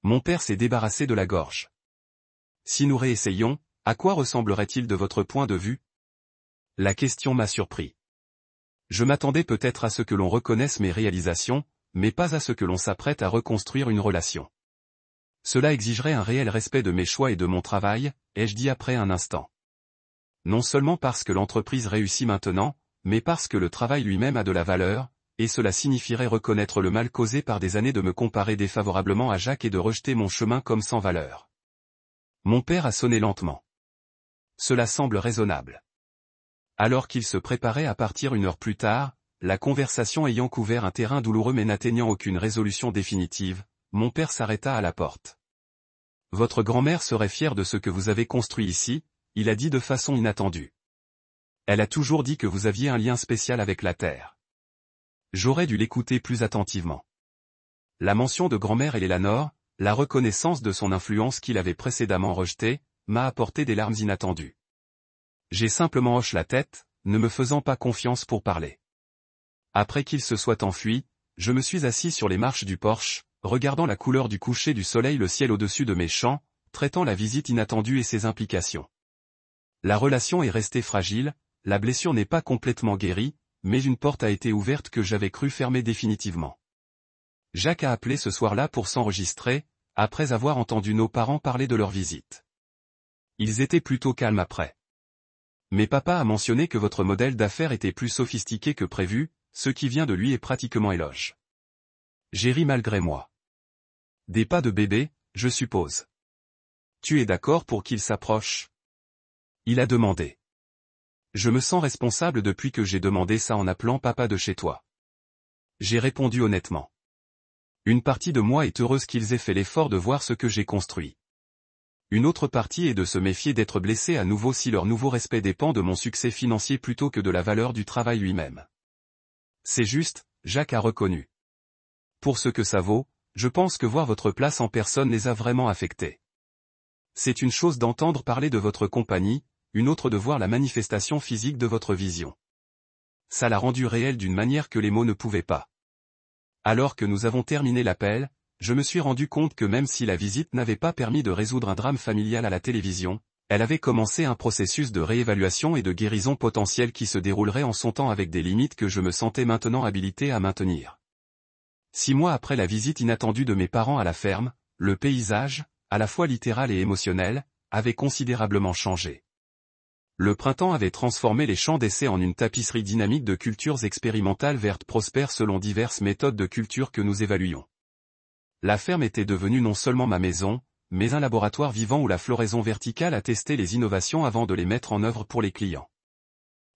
Mon père s'est débarrassé de la gorge. Si nous réessayions, à quoi ressemblerait-il de votre point de vue? La question m'a surpris. Je m'attendais peut-être à ce que l'on reconnaisse mes réalisations, mais pas à ce que l'on s'apprête à reconstruire une relation. Cela exigerait un réel respect de mes choix et de mon travail, ai-je dit après un instant. Non seulement parce que l'entreprise réussit maintenant, mais parce que le travail lui-même a de la valeur, et cela signifierait reconnaître le mal causé par des années de me comparer défavorablement à Jacques et de rejeter mon chemin comme sans valeur. Mon père a sonné lentement. Cela semble raisonnable. Alors qu'il se préparait à partir une heure plus tard, la conversation ayant couvert un terrain douloureux mais n'atteignant aucune résolution définitive, mon père s'arrêta à la porte. Votre grand-mère serait fière de ce que vous avez construit ici, il a dit de façon inattendue. Elle a toujours dit que vous aviez un lien spécial avec la terre. J'aurais dû l'écouter plus attentivement. La mention de grand-mère Eleanor, la reconnaissance de son influence qu'il avait précédemment rejetée, m'a apporté des larmes inattendues. J'ai simplement hoché la tête, ne me faisant pas confiance pour parler. Après qu'il se soit enfui, je me suis assis sur les marches du porche, regardant la couleur du coucher du soleil, le ciel au-dessus de mes champs, traitant la visite inattendue et ses implications. La relation est restée fragile, la blessure n'est pas complètement guérie, mais une porte a été ouverte que j'avais cru fermer définitivement. Jacques a appelé ce soir-là pour s'enregistrer, après avoir entendu nos parents parler de leur visite. Ils étaient plutôt calmes après. Mais papa a mentionné que votre modèle d'affaires était plus sophistiqué que prévu, ce qui vient de lui est pratiquement éloge. J'ai ri malgré moi. Des pas de bébé, je suppose. Tu es d'accord pour qu'il s'approche? Il a demandé. Je me sens responsable depuis que j'ai demandé ça en appelant papa de chez toi. J'ai répondu honnêtement. Une partie de moi est heureuse qu'ils aient fait l'effort de voir ce que j'ai construit. Une autre partie est de se méfier d'être blessé à nouveau si leur nouveau respect dépend de mon succès financier plutôt que de la valeur du travail lui-même. C'est juste, Jacques a reconnu. Pour ce que ça vaut, je pense que voir votre place en personne les a vraiment affectés. C'est une chose d'entendre parler de votre compagnie, une autre de voir la manifestation physique de votre vision. Ça l'a rendu réel d'une manière que les mots ne pouvaient pas. Alors que nous avons terminé l'appel, je me suis rendu compte que même si la visite n'avait pas permis de résoudre un drame familial à la télévision, elle avait commencé un processus de réévaluation et de guérison potentielle qui se déroulerait en son temps avec des limites que je me sentais maintenant habilité à maintenir. 6 mois après la visite inattendue de mes parents à la ferme, le paysage, à la fois littéral et émotionnel, avait considérablement changé. Le printemps avait transformé les champs d'essai en une tapisserie dynamique de cultures expérimentales vertes prospères selon diverses méthodes de culture que nous évaluions. La ferme était devenue non seulement ma maison, mais un laboratoire vivant où la floraison verticale a testé les innovations avant de les mettre en œuvre pour les clients.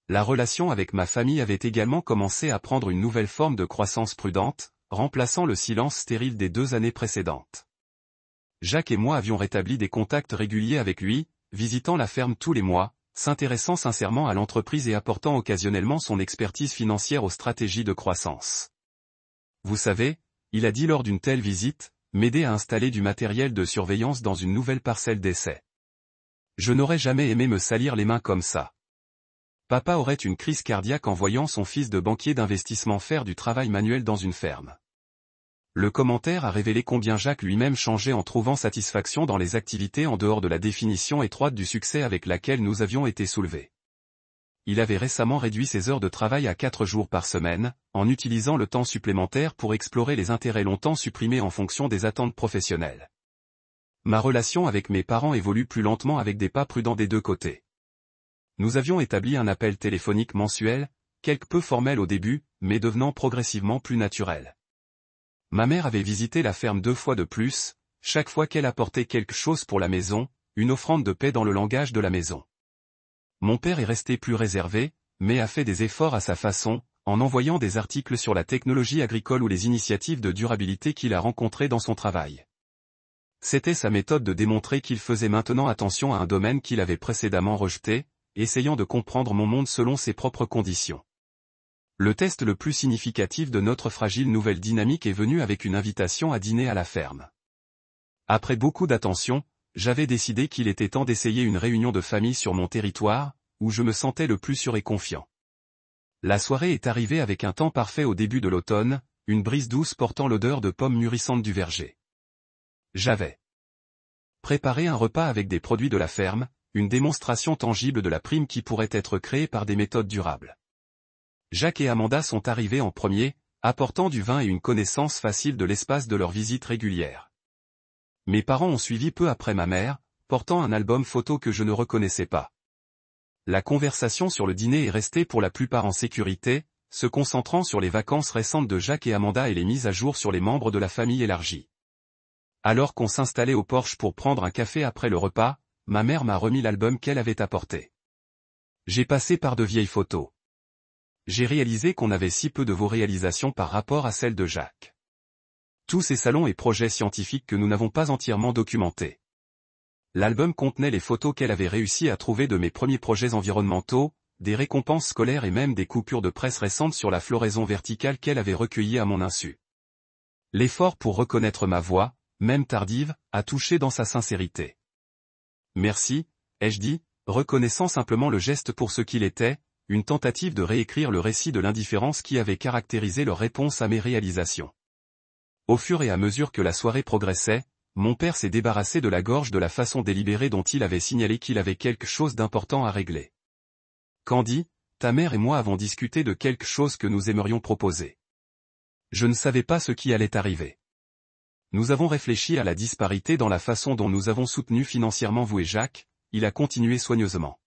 La relation avec ma famille avait également commencé à prendre une nouvelle forme de croissance prudente, remplaçant le silence stérile des 2 années précédentes. Jacques et moi avions rétabli des contacts réguliers avec lui, visitant la ferme tous les mois, s'intéressant sincèrement à l'entreprise et apportant occasionnellement son expertise financière aux stratégies de croissance. Vous savez, il a dit lors d'une telle visite, m'aider à installer du matériel de surveillance dans une nouvelle parcelle d'essai. Je n'aurais jamais aimé me salir les mains comme ça. Papa aurait une crise cardiaque en voyant son fils de banquier d'investissement faire du travail manuel dans une ferme. Le commentaire a révélé combien Jacques lui-même changeait en trouvant satisfaction dans les activités en dehors de la définition étroite du succès avec laquelle nous avions été soulevés. Il avait récemment réduit ses heures de travail à 4 jours par semaine, en utilisant le temps supplémentaire pour explorer les intérêts longtemps supprimés en fonction des attentes professionnelles. Ma relation avec mes parents évolue plus lentement avec des pas prudents des 2 côtés. Nous avions établi un appel téléphonique mensuel, quelque peu formel au début, mais devenant progressivement plus naturel. Ma mère avait visité la ferme 2 fois de plus, chaque fois qu'elle apportait quelque chose pour la maison, une offrande de paix dans le langage de la maison. Mon père est resté plus réservé, mais a fait des efforts à sa façon, en envoyant des articles sur la technologie agricole ou les initiatives de durabilité qu'il a rencontrées dans son travail. C'était sa méthode de démontrer qu'il faisait maintenant attention à un domaine qu'il avait précédemment rejeté, essayant de comprendre mon monde selon ses propres conditions. Le test le plus significatif de notre fragile nouvelle dynamique est venu avec une invitation à dîner à la ferme. Après beaucoup d'attention, j'avais décidé qu'il était temps d'essayer une réunion de famille sur mon territoire, où je me sentais le plus sûr et confiant. La soirée est arrivée avec un temps parfait au début de l'automne, une brise douce portant l'odeur de pommes mûrissantes du verger. J'avais préparé un repas avec des produits de la ferme, une démonstration tangible de la prime qui pourrait être créée par des méthodes durables. Jacques et Amanda sont arrivés en premier, apportant du vin et une connaissance facile de l'espace de leur visite régulière. Mes parents ont suivi peu après ma mère, portant un album photo que je ne reconnaissais pas. La conversation sur le dîner est restée pour la plupart en sécurité, se concentrant sur les vacances récentes de Jacques et Amanda et les mises à jour sur les membres de la famille élargie. Alors qu'on s'installait au porche pour prendre un café après le repas, ma mère m'a remis l'album qu'elle avait apporté. J'ai passé par de vieilles photos. J'ai réalisé qu'on avait si peu de vos réalisations par rapport à celles de Jacques. Tous ces salons et projets scientifiques que nous n'avons pas entièrement documentés. L'album contenait les photos qu'elle avait réussi à trouver de mes premiers projets environnementaux, des récompenses scolaires et même des coupures de presse récentes sur la floraison verticale qu'elle avait recueillies à mon insu. L'effort pour reconnaître ma voix, même tardive, a touché dans sa sincérité. Merci, ai-je dit, reconnaissant simplement le geste pour ce qu'il était, une tentative de réécrire le récit de l'indifférence qui avait caractérisé leur réponse à mes réalisations. Au fur et à mesure que la soirée progressait, mon père s'est débarrassé de la gorge de la façon délibérée dont il avait signalé qu'il avait quelque chose d'important à régler. Candy, ta mère et moi avons discuté de quelque chose que nous aimerions proposer. Je ne savais pas ce qui allait arriver. Nous avons réfléchi à la disparité dans la façon dont nous avons soutenu financièrement vous et Jacques, il a continué soigneusement.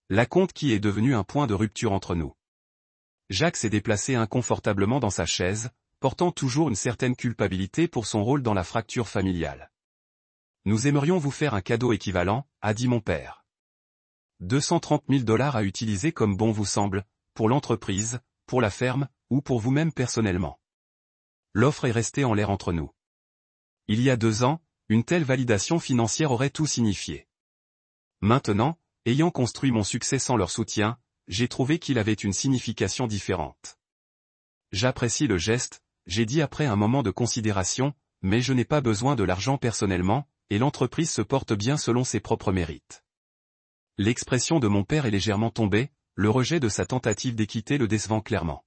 L'acompte qui est devenu un point de rupture entre nous. Jacques s'est déplacé inconfortablement dans sa chaise, portant toujours une certaine culpabilité pour son rôle dans la fracture familiale. Nous aimerions vous faire un cadeau équivalent, a dit mon père. 230 000 $ à utiliser comme bon vous semble, pour l'entreprise, pour la ferme, ou pour vous-même personnellement. L'offre est restée en l'air entre nous. Il y a 2 ans, une telle validation financière aurait tout signifié. Maintenant, ayant construit mon succès sans leur soutien, j'ai trouvé qu'il avait une signification différente. J'apprécie le geste, j'ai dit après un moment de considération, mais je n'ai pas besoin de l'argent personnellement, et l'entreprise se porte bien selon ses propres mérites. L'expression de mon père est légèrement tombée, le rejet de sa tentative d'équité le décevant clairement.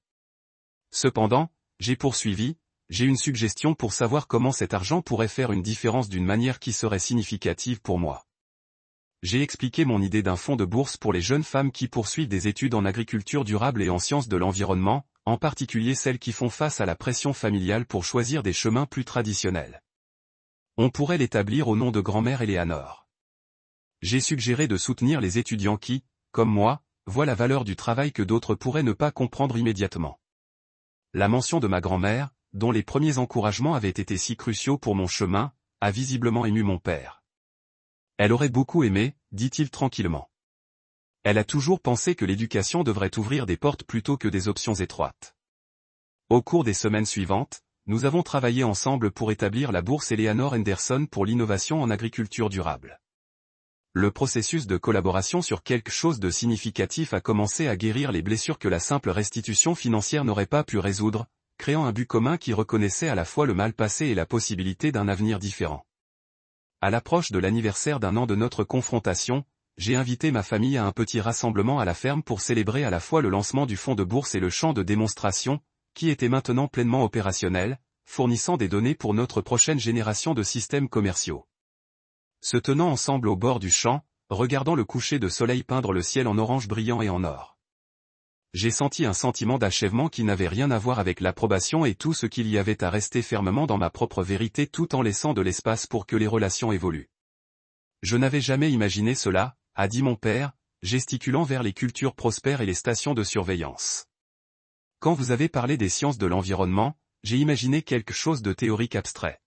Cependant, j'ai poursuivi, j'ai une suggestion pour savoir comment cet argent pourrait faire une différence d'une manière qui serait significative pour moi. J'ai expliqué mon idée d'un fonds de bourse pour les jeunes femmes qui poursuivent des études en agriculture durable et en sciences de l'environnement, en particulier celles qui font face à la pression familiale pour choisir des chemins plus traditionnels. On pourrait l'établir au nom de grand-mère Eleanor. J'ai suggéré de soutenir les étudiants qui, comme moi, voient la valeur du travail que d'autres pourraient ne pas comprendre immédiatement. La mention de ma grand-mère, dont les premiers encouragements avaient été si cruciaux pour mon chemin, a visiblement ému mon père. Elle aurait beaucoup aimé, dit-il tranquillement. Elle a toujours pensé que l'éducation devrait ouvrir des portes plutôt que des options étroites. Au cours des semaines suivantes, nous avons travaillé ensemble pour établir la bourse Eleanor Henderson pour l'innovation en agriculture durable. Le processus de collaboration sur quelque chose de significatif a commencé à guérir les blessures que la simple restitution financière n'aurait pas pu résoudre, créant un but commun qui reconnaissait à la fois le mal passé et la possibilité d'un avenir différent. À l'approche de l'anniversaire d'1 an de notre confrontation, j'ai invité ma famille à un petit rassemblement à la ferme pour célébrer à la fois le lancement du fonds de bourse et le champ de démonstration, qui était maintenant pleinement opérationnel, fournissant des données pour notre prochaine génération de systèmes commerciaux. Se tenant ensemble au bord du champ, regardant le coucher de soleil peindre le ciel en orange brillant et en or. J'ai senti un sentiment d'achèvement qui n'avait rien à voir avec l'approbation et tout ce qu'il y avait à rester fermement dans ma propre vérité tout en laissant de l'espace pour que les relations évoluent. Je n'avais jamais imaginé cela, a dit mon père, gesticulant vers les cultures prospères et les stations de surveillance. Quand vous avez parlé des sciences de l'environnement, j'ai imaginé quelque chose de théorique abstrait.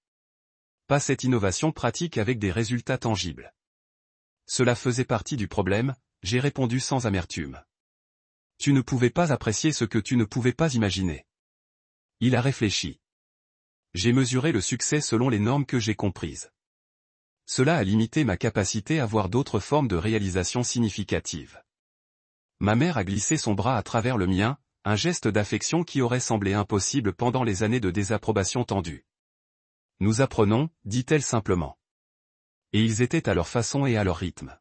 Pas cette innovation pratique avec des résultats tangibles. Cela faisait partie du problème, j'ai répondu sans amertume. Tu ne pouvais pas apprécier ce que tu ne pouvais pas imaginer. Il a réfléchi. J'ai mesuré le succès selon les normes que j'ai comprises. Cela a limité ma capacité à voir d'autres formes de réalisation significatives. Ma mère a glissé son bras à travers le mien, un geste d'affection qui aurait semblé impossible pendant les années de désapprobation tendue. Nous apprenons, dit-elle simplement. Et ils étaient à leur façon et à leur rythme.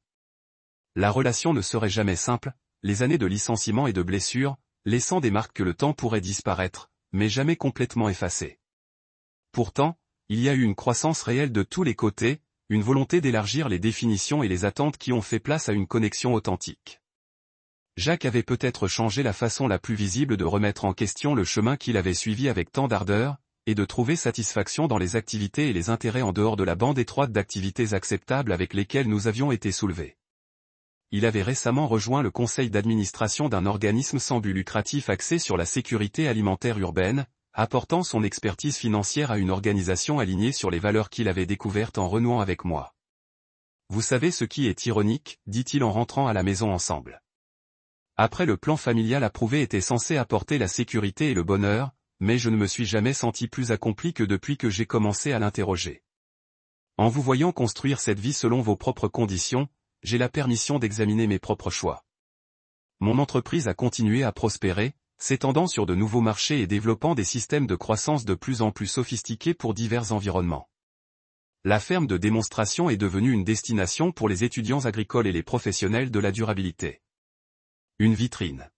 La relation ne serait jamais simple, les années de licenciement et de blessures, laissant des marques que le temps pourrait disparaître, mais jamais complètement effacer. Pourtant, il y a eu une croissance réelle de tous les côtés, une volonté d'élargir les définitions et les attentes qui ont fait place à une connexion authentique. Jacques avait peut-être changé la façon la plus visible de remettre en question le chemin qu'il avait suivi avec tant d'ardeur, et de trouver satisfaction dans les activités et les intérêts en dehors de la bande étroite d'activités acceptables avec lesquelles nous avions été soulevés. Il avait récemment rejoint le conseil d'administration d'un organisme sans but lucratif axé sur la sécurité alimentaire urbaine, apportant son expertise financière à une organisation alignée sur les valeurs qu'il avait découvertes en renouant avec moi. Vous savez ce qui est ironique, dit-il en rentrant à la maison ensemble. Après le plan familial approuvé était censé apporter la sécurité et le bonheur, mais je ne me suis jamais senti plus accompli que depuis que j'ai commencé à l'interroger. En vous voyant construire cette vie selon vos propres conditions, j'ai la permission d'examiner mes propres choix. Mon entreprise a continué à prospérer, s'étendant sur de nouveaux marchés et développant des systèmes de croissance de plus en plus sophistiqués pour divers environnements. la ferme de démonstration est devenue une destination pour les étudiants agricoles et les professionnels de la durabilité. Une vitrine.